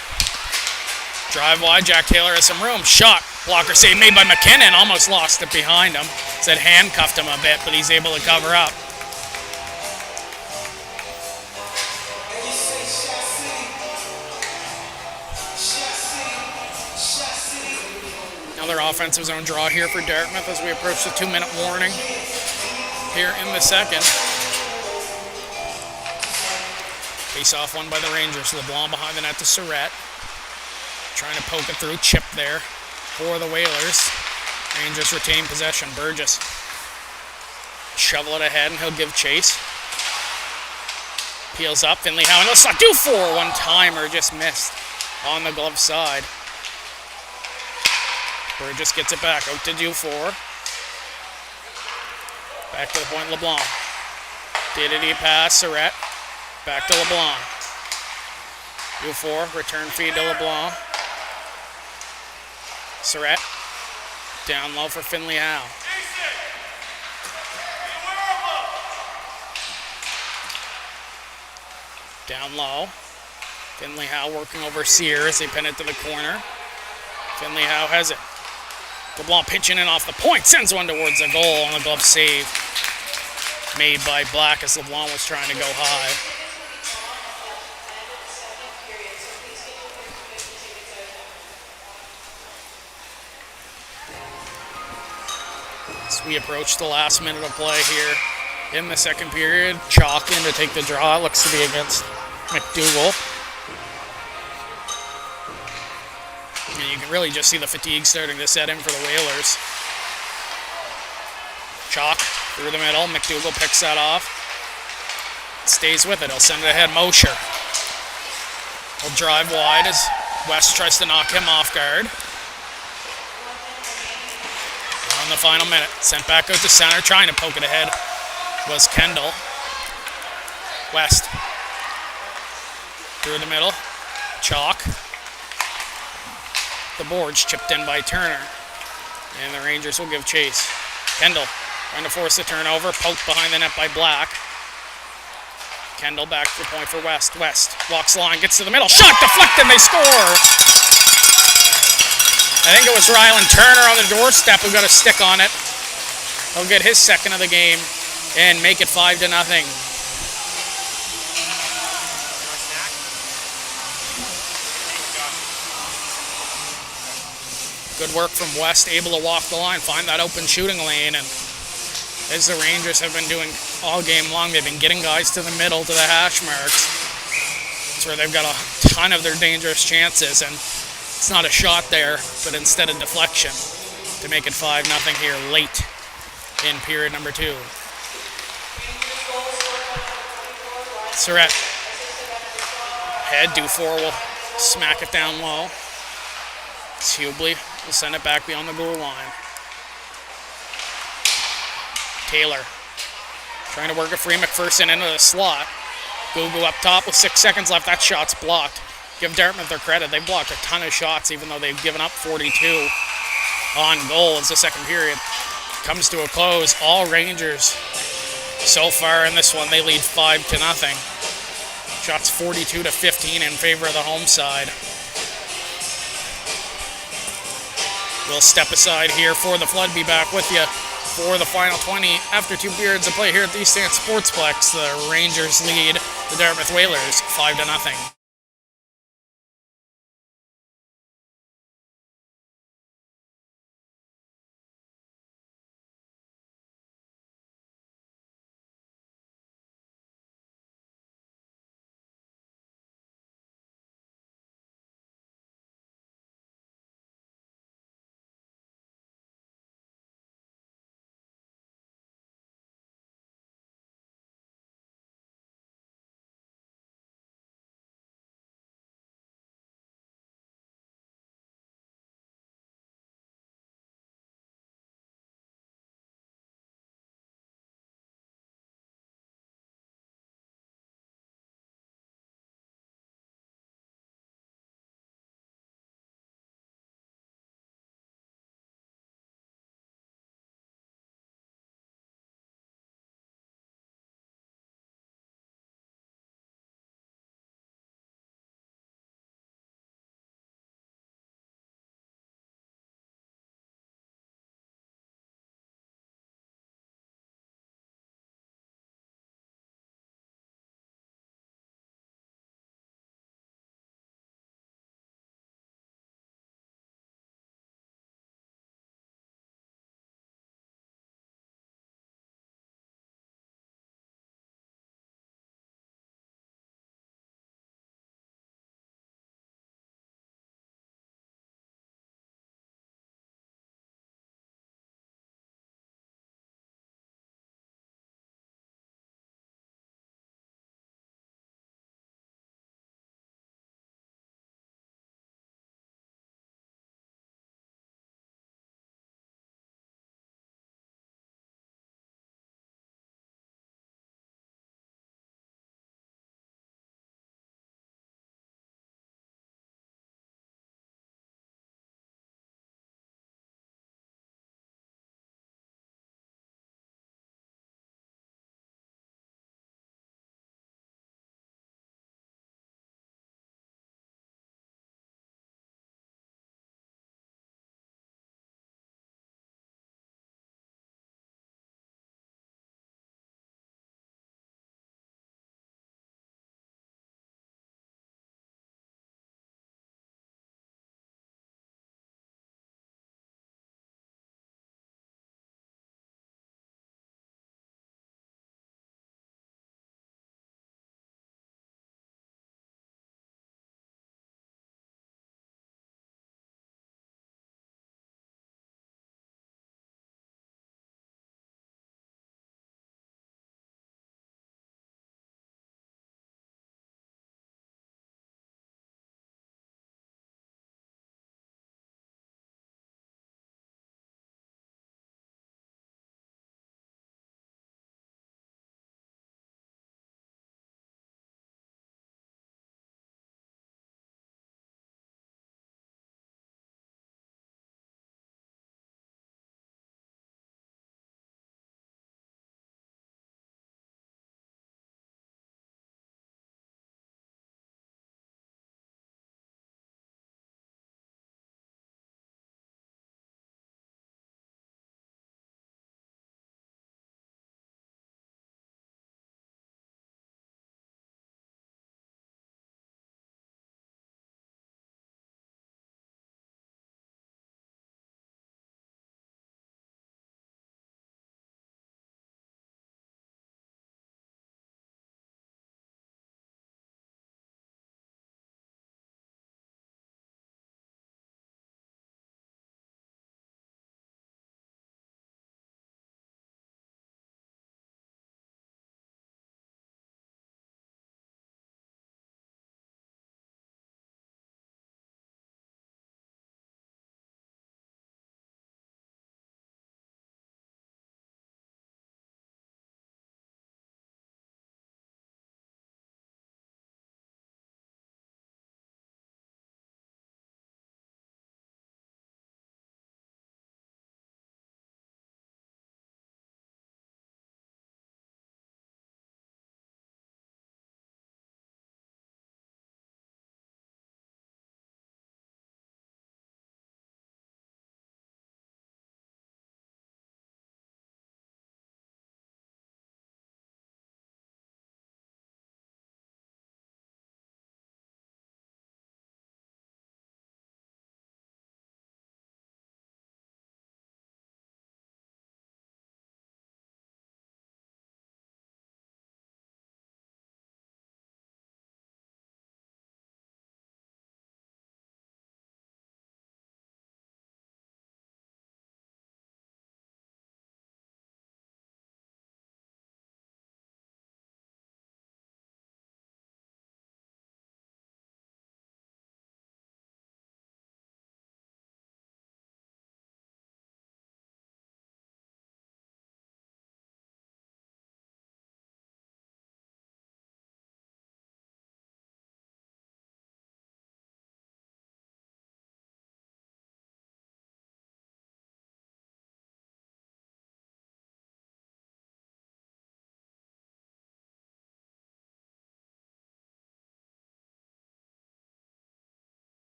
Drive wide. Jack Taylor has some room. Shot. Blocker save made by McKinnon. Almost lost it behind him. Said handcuffed him a bit, but he's able to cover up. Another offensive zone draw here for Dartmouth as we approach the 2-minute warning here in the second. Face off one by the Rangers. LeBlanc behind the net to Surratt. Trying to poke it through. Chip there for the Whalers. Rangers retain possession. Burgess. Shovel it ahead and he'll give chase. Peels up. Finley Howe. And let's not do 4. One-timer just missed on the glove side. Burgess gets it back. Out to Dufour. Back to the point. LeBlanc. Diddy pass. Surratt. Back to LeBlanc. Dufour. Return feed to LeBlanc. Surratt. Down low for Finley Howe. Down low. Finley Howe working over Sear as they pin it to the corner. Finley Howe has it. LeBlanc pitching in off the point. Sends one towards the goal on the glove save. Made by Black as LeBlanc was trying to go high. As we approach the last minute of play here in the second period. Chalk in to take the draw. It looks to be against McDougall. And you can really just see the fatigue starting to set in for the Whalers. Chalk through the middle. McDougall picks that off. Stays with it. He'll send it ahead. Mosher. He'll drive wide as West tries to knock him off guard. On the final minute. Sent back out to center. Trying to poke it ahead was Kendall. West. Through the middle. Chalk. The boards chipped in by Turner. And the Rangers will give chase. Kendall trying to force the turnover. Poked behind the net by Black. Kendall back to the point for West. West walks the line, gets to the middle. Shot deflected, they score! I think it was Rylan Turner on the doorstep who got a stick on it. He'll get his second of the game and make it 5-0. Good work from West, able to walk the line, find that open shooting lane, and as the Rangers have been doing all game long, they've been getting guys to the middle, to the hash marks. That's where they've got a ton of their dangerous chances, and it's not a shot there, but instead a deflection to make it 5-0 here late in period number 2. Surratt. Head, Dufour will smack it down low. Hubley will send it back beyond the goal line. Taylor trying to work a free McPherson into the slot. Gugu up top with 6 seconds left. That shot's blocked. Give Dartmouth their credit. They blocked a ton of shots even though they've given up 42 on goal as the second period comes to a close. All Rangers so far in this one, they lead 5-0. Shots 42-15 in favor of the home side. We'll step aside here for the Flood. Be back with you for the final 20 after 2 periods of play here at the East End Sportsplex. The Rangers lead the Dartmouth Whalers 5-0.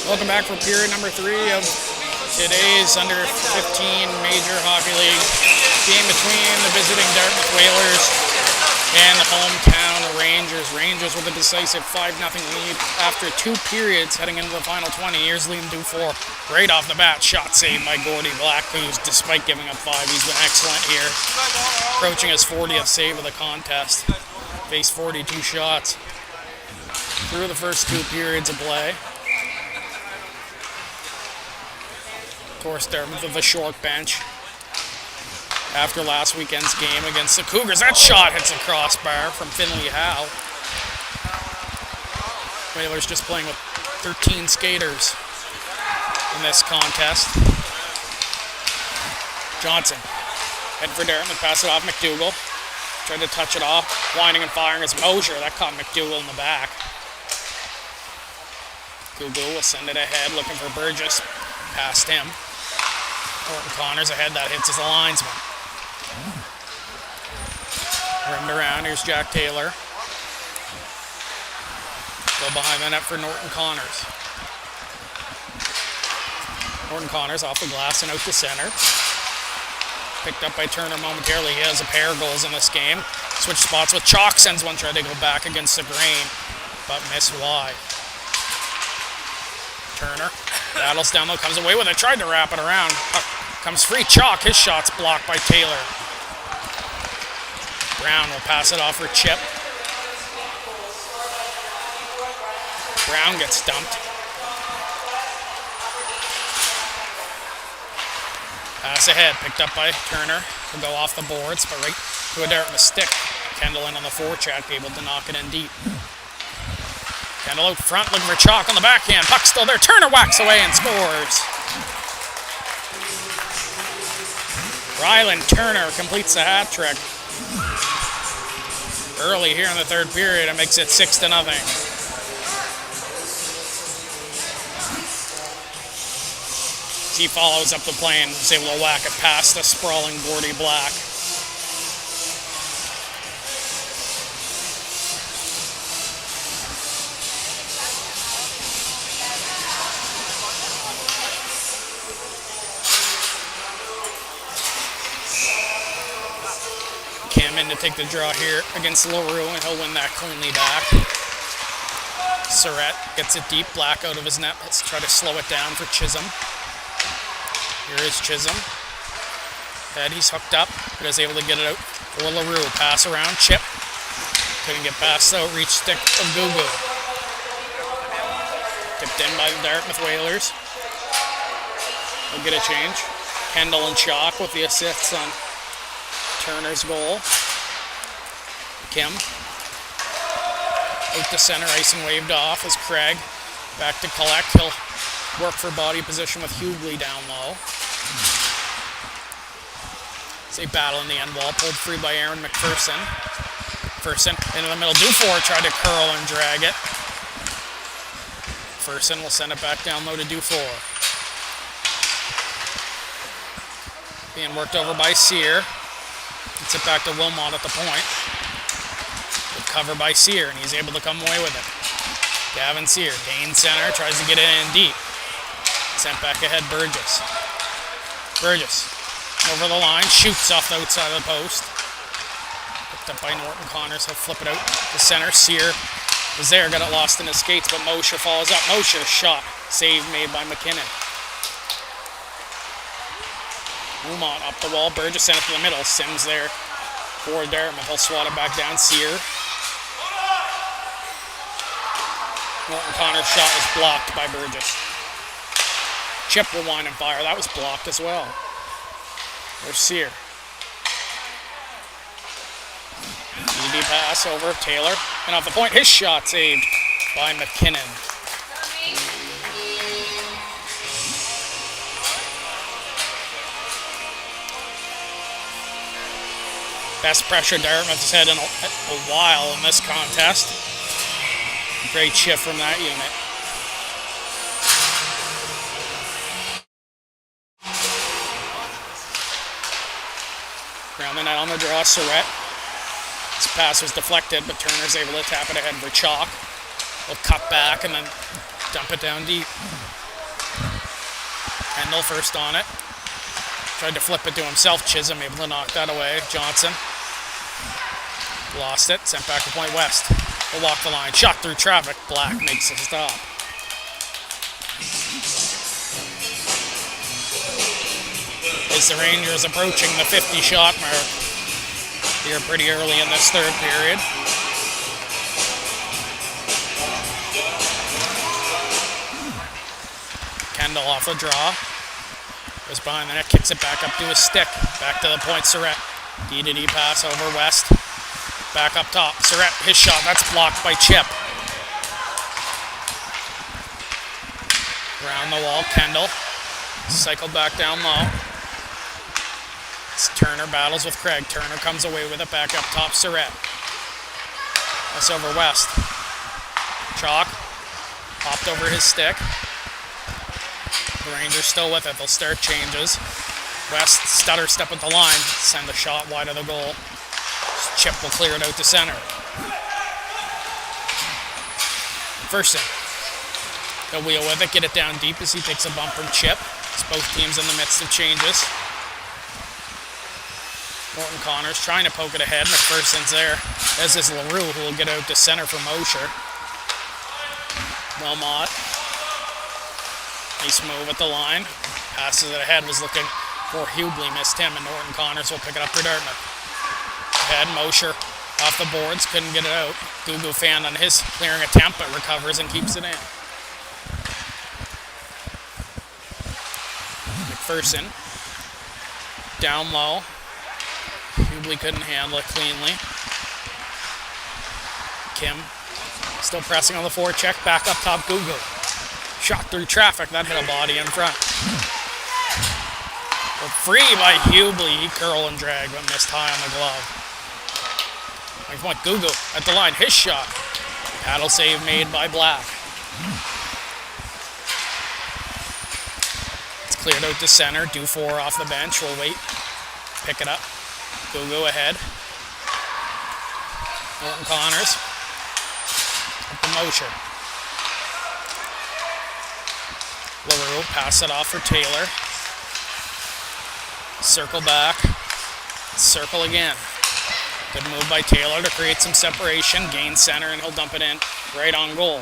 Welcome back for period number 3 of today's under 15 major hockey league game between the visiting Dartmouth Whalers and the hometown Rangers. Rangers with a decisive 5-0 lead after 2 periods heading into the final 20. Here's Liam Dufour right off the bat. Shot saved by Gordy Black, who's, despite giving up 5, he's been excellent here. Approaching his 40th save of the contest. Faced 42 shots through the first 2 periods of play. Of course, Dartmouth with a short bench after last weekend's game against the Cougars. That shot hits a crossbar from Finley Howe. Whalers just playing with 13 skaters in this contest. Johnson, head for Dartmouth, pass it off McDougall. Tried to touch it off, winding and firing as Mosier. That caught McDougall in the back. Google will send it ahead, looking for Burgess. Past him. Norton Connors ahead, that hits as a linesman. Rimmed around, here's Jack Taylor. Go behind the net for Norton Connors. Norton Connors off the glass and out to center. Picked up by Turner momentarily. He has a pair of goals in this game. Switch spots with Chalk, sends one, tried to go back against the grain, but missed wide. Turner battles down low, comes away with it, tried to wrap it around. Comes free. Chalk, his shot's blocked by Taylor. Brown will pass it off for Chip. Brown gets dumped. Pass ahead, picked up by Turner. Will go off the boards, but right to a Dartmouth stick. Kendall in on the forecheck, able to knock it in deep. Kendall out front, looking for Chalk on the backhand. Puck still there. Turner whacks away and scores. Ryland Turner completes the hat trick early here in the third period and makes it 6-0. He follows up the play and is able to whack it past the sprawling Gordy Black. Cam in to take the draw here against LaRue, and he'll win that cleanly back. Surratt gets it deep, Black out of his net. Let's try to slow it down for Chisholm. Here is Chisholm. He's hooked up, but is able to get it out for LaRue. Pass around, Chip. Couldn't get past the outreach stick of Gugu. Tipped in by the Dartmouth Whalers. We'll get a change. Kendall and Chalk with the assists on Turner's goal. Kim. Out to center, icing waved off as Craig back to collect. He'll work for body position with Hughley down low. It's a battle in the end wall, pulled free by Aaron McPherson. McPherson into the middle. Dufour tried to curl and drag it. McPherson will send it back down low to Dufour. Being worked over by Sear. Gets it back to Wilmot at the point. Good cover by Sear, and he's able to come away with it. Gavin Sear, gains center, tries to get it in deep. Sent back ahead, Burgess. Burgess, over the line, shoots off the outside of the post. Picked up by Norton Connors, he'll flip it out to center. Sear was there, got it lost in his skates, but Mosher follows up. Mosher, shot, save made by McKinnon. Wilmot up the wall, Burgess sent it to the middle. Sims there for Dartmouth, he'll swat it back down. Sear. Norton Connors' shot was blocked by Burgess. Chip will wind and fire. That was blocked as well. There's Sear. Easy pass over Taylor. And off the point, his shot saved by McKinnon. Best pressure Dartmouth has had in a while in this contest. Great shift from that unit. Around the net on the draw, Surratt. His pass was deflected, but Turner's able to tap it ahead for Chalk. He'll cut back and then dump it down deep. Kendall first on it. Tried to flip it to himself. Chisholm able to knock that away. Johnson lost it. Sent back to Point West. He'll walk the line. Shot through traffic. Black makes a stop. As the Rangers approaching the 50-shot mark here pretty early in this third period. Kendall off a draw. Goes behind the net, kicks it back up to his stick. Back to the point, Surratt. D-to-D pass over West. Back up top. Surratt, his shot, that's blocked by Chip. Around the wall, Kendall. Cycle back down low. It's Turner battles with Craig. Turner comes away with it, back up top, Surratt. That's over West. Chalk. Hopped over his stick. The Rangers still with it. They'll start changes. West stutter step at the line. Send the shot wide of the goal. Chip will clear it out to center. First in. He'll wheel with it. Get it down deep as he takes a bump from Chip. It's both teams in the midst of changes. Norton Connors trying to poke it ahead. McPherson's there. As is LaRue, who will get out to center for Mosher. Wilmot. Nice move at the line. Passes it ahead. Was looking for Hubley. Missed him. And Norton Connors will pick it up for Dartmouth. Ahead. Mosher off the boards. Couldn't get it out. Gugu fan on his clearing attempt, but recovers and keeps it in. McPherson. Down low. Hubley couldn't handle it cleanly. Kim still pressing on the forecheck. Back up top, Gugu. Shot through traffic. That hit a body in front. But free by Hubley. He curl and drag, but missed high on the glove. Like point, Gugu at the line. His shot. Paddle save made by Black. It's cleared out to center. Dufour off the bench. We'll wait. Pick it up. Gugu ahead. Norton Connors. Up the Mosher. LaRue, pass it off for Taylor. Circle back. Circle again. Good move by Taylor to create some separation. Gain center, and he'll dump it in right on goal.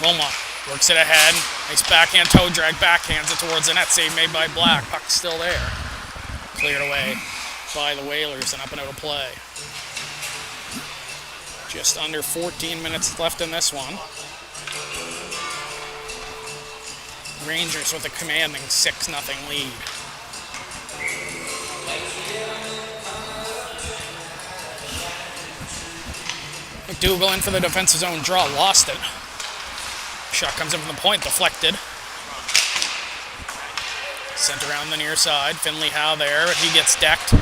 Wilmot works it ahead. Nice backhand toe drag. Backhands it towards the net. Save made by Black. Puck's still there. Cleared away by the Whalers and up and out of play. Just under 14 minutes left in this one. Rangers with a commanding 6-0 lead. McDougall in for the defensive zone draw. Lost it. Shot comes in from the point. Deflected. Sent around the near side. Finley Howe there. He gets decked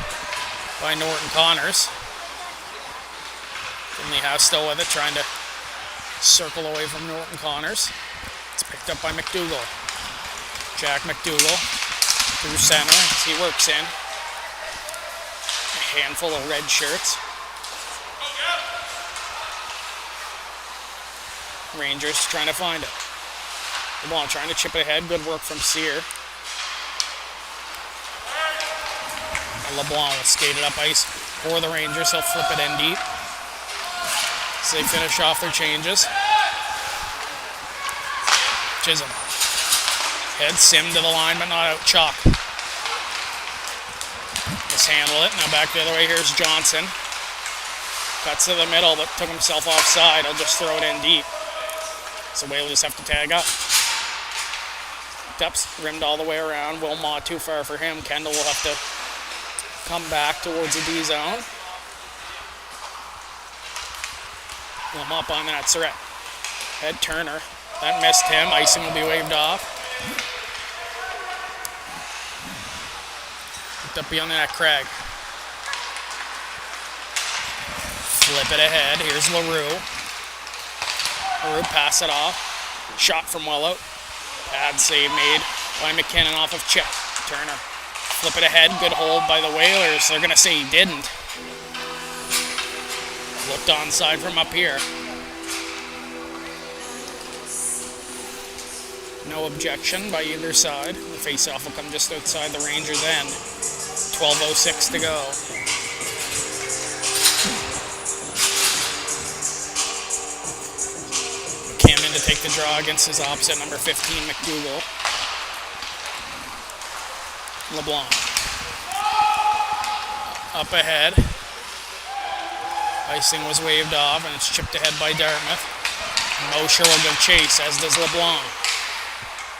by Norton Connors. Finley Howe still with it, trying to circle away from Norton Connors. It's picked up by McDougall. Jack McDougall through center as he works in. A handful of red shirts. Rangers trying to find it. LeBlanc trying to chip it ahead. Good work from Sear. LeBlanc will skate it up ice for the Rangers. He'll flip it in deep. So they finish off their changes. Chisholm. Head Sim to the line, but not out. Chalk. Mishandle it. Now back the other way. Here's Johnson. Cuts to the middle, but took himself offside. I'll just throw it in deep. So Whalers have to tag up. Depth's rimmed all the way around. Wilmot too far for him. Kendall will have to come back towards the D zone. Wilmot behind the net. Surratt. Head Turner. That missed him. Icing will be waved off. Picked up beyond the net. Craig. Flip it ahead. Here's LaRue. LaRue pass it off. Shot from well out. Pad save made by McKinnon off of Chip. Turner. Flip it ahead. Good hold by the Whalers. They're going to say he didn't. Looked onside from up here. No objection by either side. The face-off will come just outside the Rangers' end. 12:06 to go. Cam in to take the draw against his opposite, number 15, McDougall. LeBlanc. Up ahead. Icing was waved off, and it's chipped ahead by Dartmouth. Mosher will give chase, as does LeBlanc.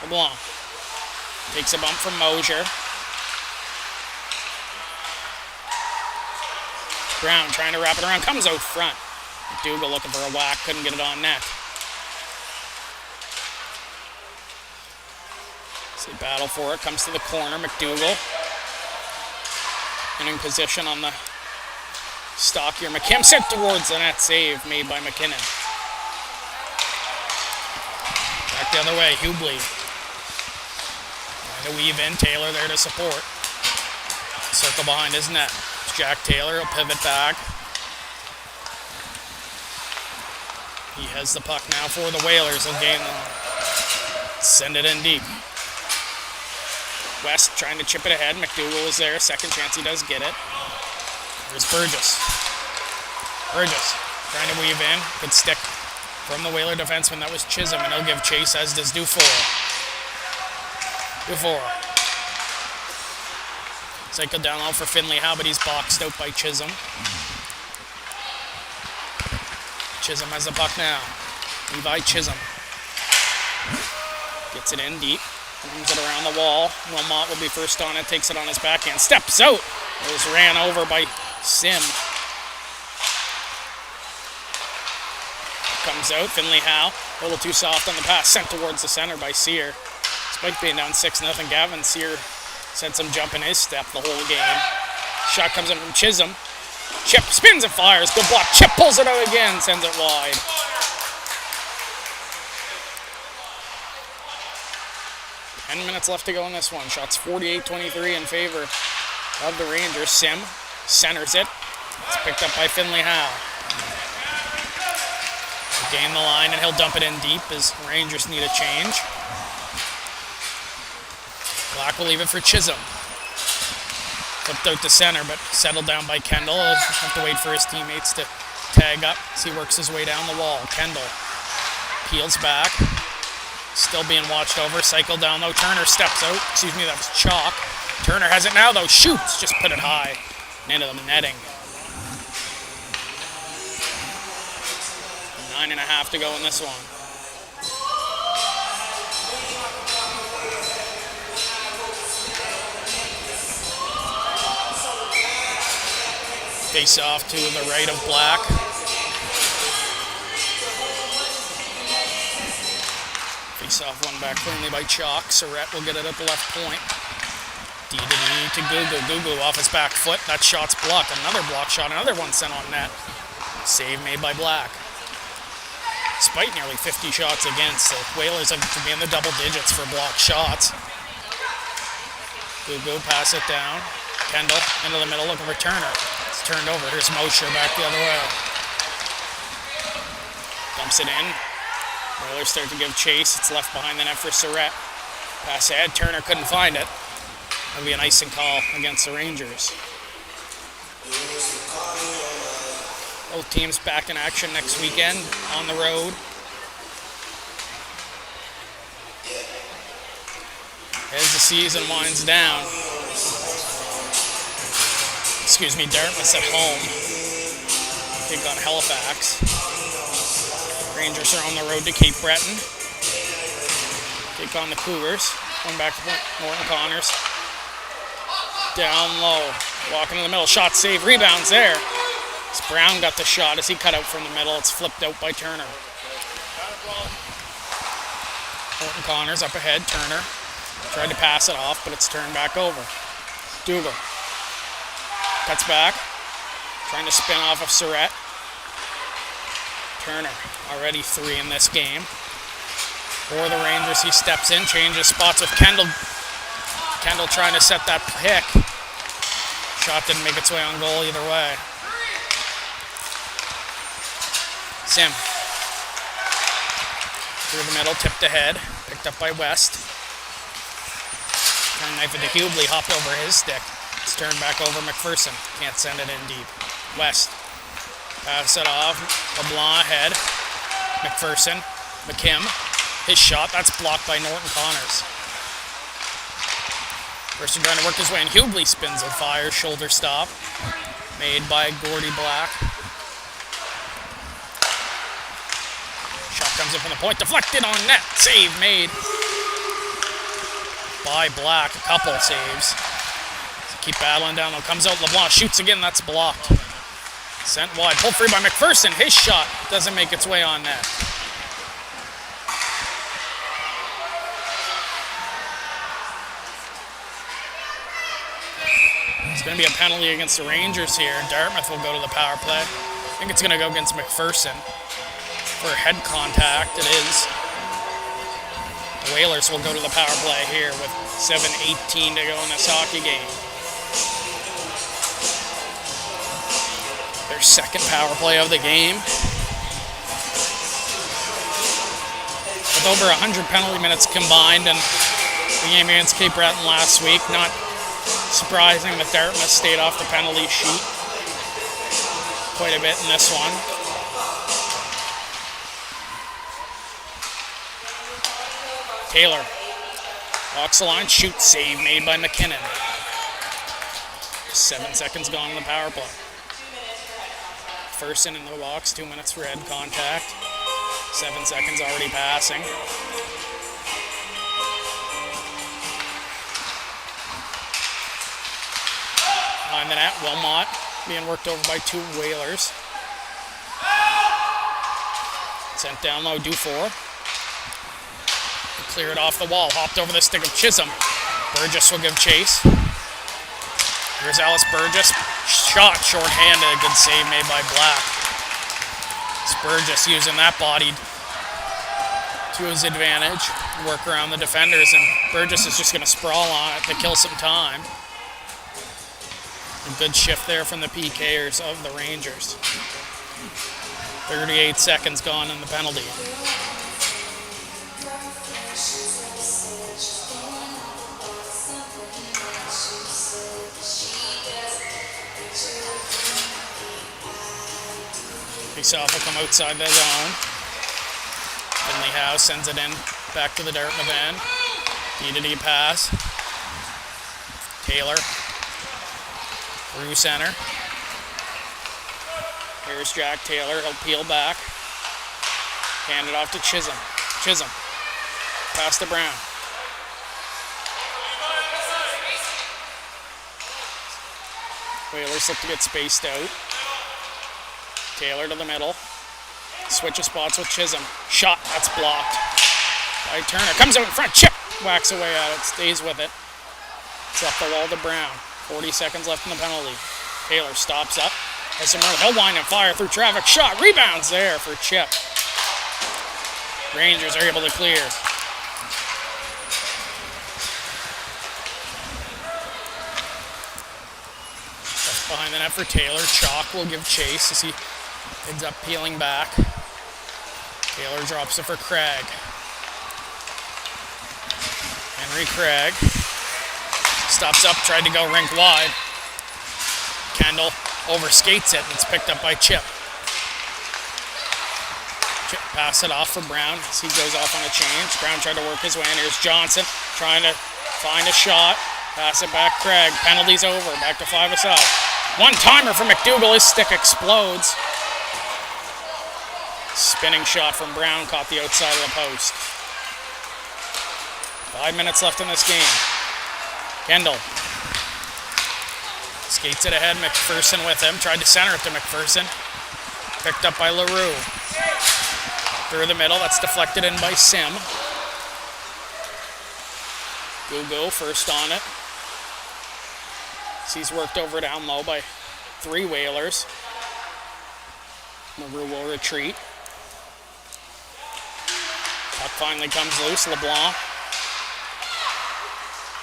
LeBlanc takes a bump from Mosher. Brown trying to wrap it around, comes out front. McDougall looking for a whack, couldn't get it on net. So they battle for it, comes to the corner, McDougall. And in position on the stockier McKim, sent towards the net, save made by McKinnon. Back the other way, Hubley. Trying to weave in, Taylor there to support. Circle behind his net. Jack Taylor will pivot back. He has the puck now for the Whalers. He'll gain them. Send it in deep. West trying to chip it ahead. McDougall is there. Second chance he does get it. There's Burgess. Burgess trying to weave in. Good stick from the Whaler defenseman. That was Chisholm, and he'll give chase, as does Dufour. Cycle down low for Finley Howe, but he's boxed out by Chisholm. Chisholm has the puck now. Levi Chisholm. Gets it in deep. Moves it around the wall. Wilmot will be first on it. Takes it on his backhand. Steps out. It was ran over by Sim. Comes out. Finley Howe. A little too soft on the pass. Sent towards the center by Sear. Despite being down 6-0, Gavin Sear sent some jump in his step the whole game. Shot comes in from Chisholm. Chip spins and fires. Good block. Chip pulls it out again. Sends it wide. Ten minutes left to go in this one. Shots 48-23 in favor of the Rangers. Sim centers it. It's picked up by Finley Howe. He'll gain the line, and he'll dump it in deep as Rangers need a change. Black will leave it for Chisholm. Flipped out to center, but settled down by Kendall. He'll have to wait for his teammates to tag up as he works his way down the wall. Kendall peels back. Still being watched over. Cycle down, though. Turner steps out. Excuse me, that was Chalk. Turner has it now, though. Shoots. Just put it high. And into the netting. 9.5 to go in this one. Face off to the right of Black. Face off one back cleanly by Chalk. Surratt will get it at the left point. D to Gugu. Gugu off his back foot. That shot's blocked. Another block shot. Another one sent on net. Save made by Black. Despite nearly 50 shots against, the Whalers have to be in the double digits for blocked shots. Gugu pass it down. Kendall into the middle looking for Turner. It's turned over. Here's Mosher back the other way. Dumps it in. Whalers start to give chase. It's left behind the net for Surratt. Pass ahead. Turner couldn't find it. That'll be an icing call against the Rangers. Both teams back in action next weekend on the road. As the season winds down. Excuse me, Dartmouth's at home. Take on Halifax. Rangers are on the road to Cape Breton. Take on the Cougars. Going back to Morton Connors. Down low. Walking in the middle. Shot save. Rebounds there. As Brown got the shot as he cut out from the middle. It's flipped out by Turner. Morton Connors up ahead. Turner tried to pass it off, but it's turned back over. Dougal cuts back. Trying to spin off of Surratt. Turner already 3 in this game. For the Rangers, he steps in, changes spots with Kendall. Kendall trying to set that pick. Shot didn't make its way on goal either way. Sim. Through the middle, tipped ahead. Picked up by West. Turn knife into Hubley, hopped over his stick. It's turned back over McPherson. Can't send it in deep. West. Pass it off. LeBlanc ahead. McPherson. McKim. His shot. That's blocked by Norton Connors. Person trying to work his way in. Hubley spins and fires. Shoulder stop. Made by Gordy Black. Shot comes in from the point. Deflected on net. Save made by Black. A couple saves. Keep battling down. Though. Comes out. LeBlanc shoots again. That's blocked. Sent wide. Pulled free by McPherson. His shot doesn't make its way on net. It's going to be a penalty against the Rangers here. Dartmouth will go to the power play. I think it's going to go against McPherson for head contact. It is. The Whalers will go to the power play here with 7:18 to go in this hockey game. Their second power play of the game. With over 100 penalty minutes combined in the game against Cape Breton last week, not surprising that Dartmouth stayed off the penalty sheet quite a bit in this one. Taylor walks the line, shoots, save made by McKinnon. 7 seconds gone in the power play. First in the box, 2 minutes for head contact. 7 seconds already passing. On the net, Wilmot being worked over by two Whalers. Sent down low, Dufour. Cleared off the wall, hopped over the stick of Chisholm. Burgess will give chase. Here's Alice Burgess. Shot short-handed, good save made by Black. Burgess using that body to his advantage. Work around the defenders, and Burgess is just going to sprawl on it to kill some time. A good shift there from the PKers of the Rangers. 38 seconds gone in the penalty. Faceoff will come outside the zone. Finley House sends it in back to the Dartmouth end. D-to-D pass. Taylor. Through center. Here's Jack Taylor. He'll peel back. Hand it off to Chisholm. Chisholm. Pass to Brown. Whalers look to get spaced out. Taylor to the middle. Switches spots with Chisholm. Shot. That's blocked by Turner. Comes out in front. Chip. Whacks away at it. Stays with it. It's up the wall to Brown. 40 seconds left in the penalty. Taylor stops up. Has some room. He'll wind and fire through traffic. Shot. Rebounds there for Chip. Rangers are able to clear. That's behind the net for Taylor. Chalk will give chase as he ends up peeling back. Taylor drops it for Craig. Henry Craig stops up, tried to go rink wide. Kendall overskates it, and it's picked up by Chip. Chip pass it off for Brown as he goes off on a change. Brown tried to work his way in. Here's Johnson trying to find a shot. Pass it back, Craig. Penalty's over. Back to 5 aside. One-timer for McDougall. His stick explodes. Spinning shot from Brown caught the outside of the post. 5 minutes left in this game. Kendall skates it ahead. McPherson with him. Tried to center it to McPherson. Picked up by LaRue. Through the middle. That's deflected in by Sim. Gugo first on it. He's worked over down low by 3 Whalers. LaRue will retreat. Puck finally comes loose. LeBlanc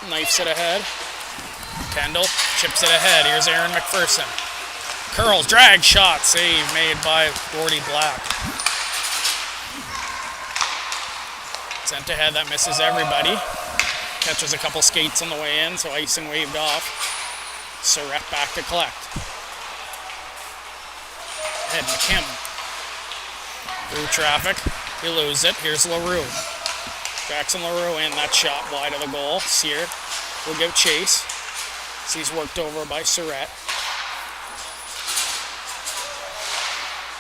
knifes it ahead. Kendall chips it ahead. Here's Aaron McPherson. Curls, drag shot, save made by Gordy Black. Sent ahead, that misses everybody. Catches a couple skates on the way in, so icing waved off. Surratt back to collect. Ahead McKim. Through traffic, he loses it. Here's LaRue. Jackson LaRue in, that shot wide of the goal. Sear will give chase. He's worked over by Surratt.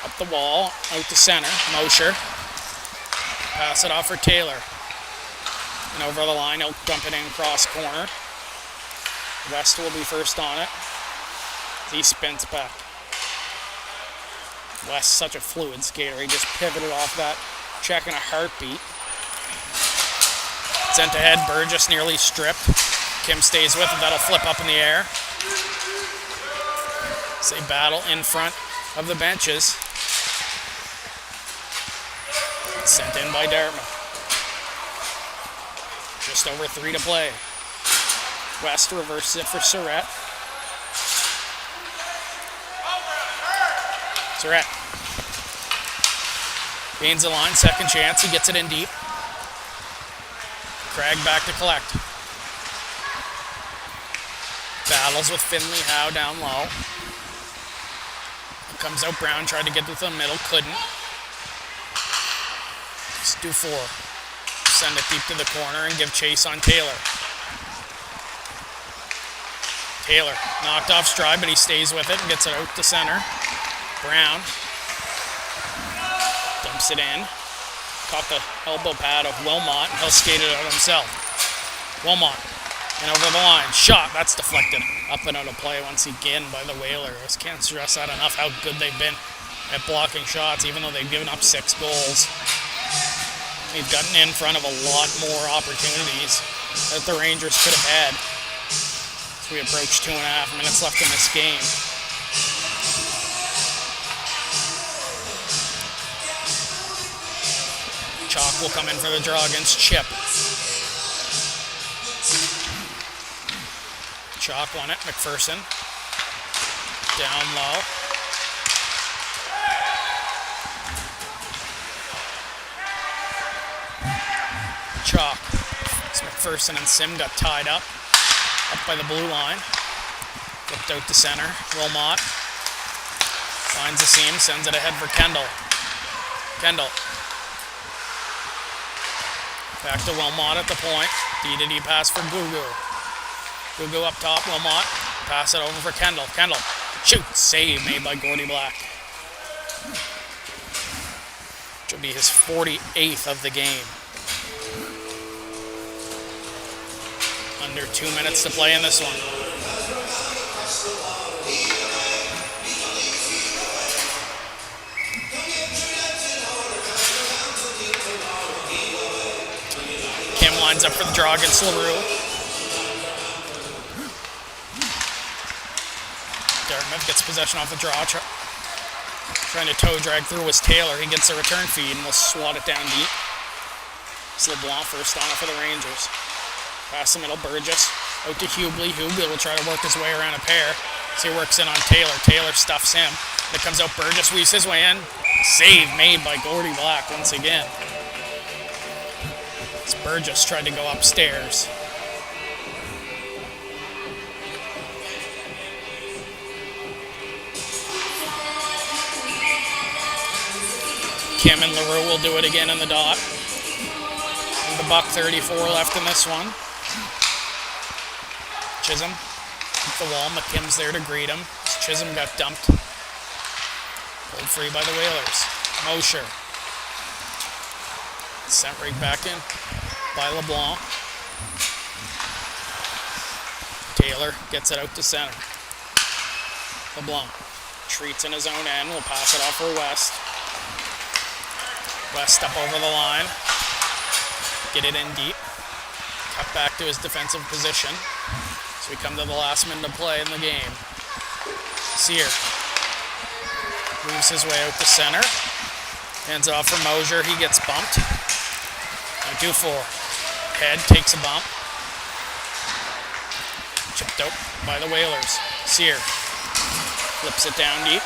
Up the wall, out to center. Mosher. Pass it off for Taylor. And over the line, he'll dump it in cross corner. West will be first on it. He spins back. West, such a fluid skater. He just pivoted off that check in a heartbeat. Sent ahead, Burgess nearly stripped. Kim stays with it, that'll flip up in the air. Say battle in front of the benches. Sent in by Dartmouth. Just over 3 to play. West reverses it for Surratt. Surratt gains the line, second chance, he gets it in deep. Craig back to collect. Battles with Finley Howe down low. Comes out Brown, tried to get to the middle, couldn't. It's Dufour. Send it deep to the corner and give chase on Taylor. Taylor knocked off stride, but he stays with it and gets it out to center. Brown dumps it in. Caught the elbow pad of Wilmot, and he'll skate it out himself. Wilmot, and over the line. Shot, that's deflected. Up and out of play once again by the Whalers. Can't stress that enough how good they've been at blocking shots, even though they've given up 6 goals. They've gotten in front of a lot more opportunities that the Rangers could have had. As we approach 2.5 minutes left in this game. Chalk will come in for the draw against Chip. Chalk won it, McPherson. Down low. Chalk. McPherson and Sim got tied up by the blue line. Flipped out to center. Wilmot finds the seam, sends it ahead for Kendall. Kendall. Back to Wilmot at the point. D-to-D pass for Gugu. Gugu up top, Wilmot. Pass it over for Kendall. Kendall. Shoot! Save made by Gordy Black. Which will be his 48th of the game. Under 2 minutes to play in this one. Kim lines up for the draw against LaRue. Dartmouth gets possession off the draw. Trying to toe drag through was Taylor. He gets a return feed and will swat it down deep. It's LeBlanc first on it for the Rangers. Pass the middle, Burgess. Out to Hughley. Hughley will try to work his way around a pair. So he works in on Taylor. Taylor stuffs him. It comes out Burgess, weaves his way in. Save made by Gordy Black once again. As Burgess tried to go upstairs. Kim and LaRue will do it again in the dot. And the $1.34 left in this one. Chisholm up the wall. McKim's there to greet him. Chisholm got dumped. Pulled free by the Whalers. Mosher. Sent right back in by LeBlanc. Taylor gets it out to center. LeBlanc treats in his own end. Will pass it off for West. West up over the line. Get it in deep. Cut back to his defensive position. So we come to the last minute of play in the game. Sear moves his way out to center. Hands it off for Mosher. He gets bumped. And Dufour. Head takes a bump. Chipped out by the Whalers. Sear flips it down deep.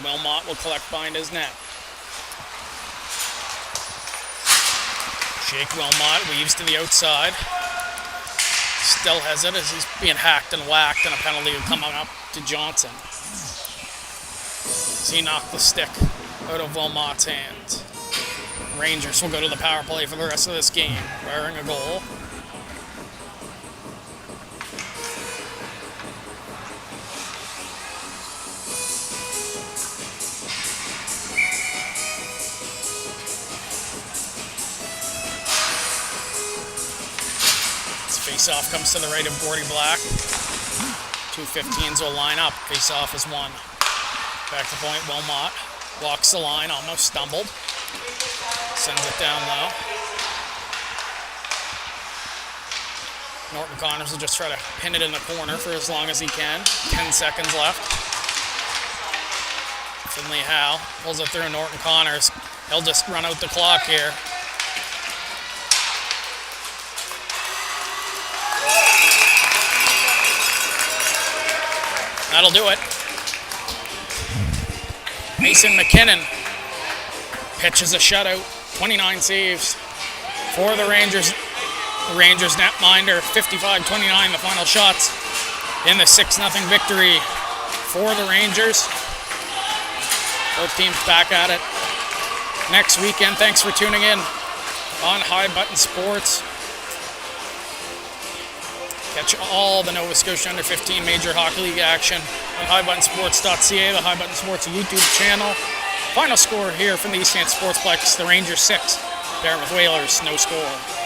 Wilmot will collect behind his net. Jake Wilmot weaves to the outside. Still has it as he's being hacked and whacked, and a penalty coming up to Johnson. As he knocked the stick out of Wilmot's hands. Rangers will go to the power play for the rest of this game, barring a goal. Face-off comes to the right of Gordy Black. 2-15s will line up. Face-off is won. Back to point, Wilmot walks the line, almost stumbled. Sends it down low. Norton Connors will just try to pin it in the corner for as long as he can. 10 seconds left. Finley Howe pulls it through Norton Connors. He'll just run out the clock here. That'll do it. Mason McKinnon pitches a shutout. 29 saves for the Rangers. The Rangers netminder 55-29, the final shots in the 6-0 victory for the Rangers. Both teams back at it next weekend. Thanks for tuning in on High Button Sports. Catch all the Nova Scotia Under 15 Major Hockey League action on highbuttonsports.ca, the High Button Sports YouTube channel. Final score here from the East End Sportsplex, the Rangers 6, Dartmouth Whalers no score.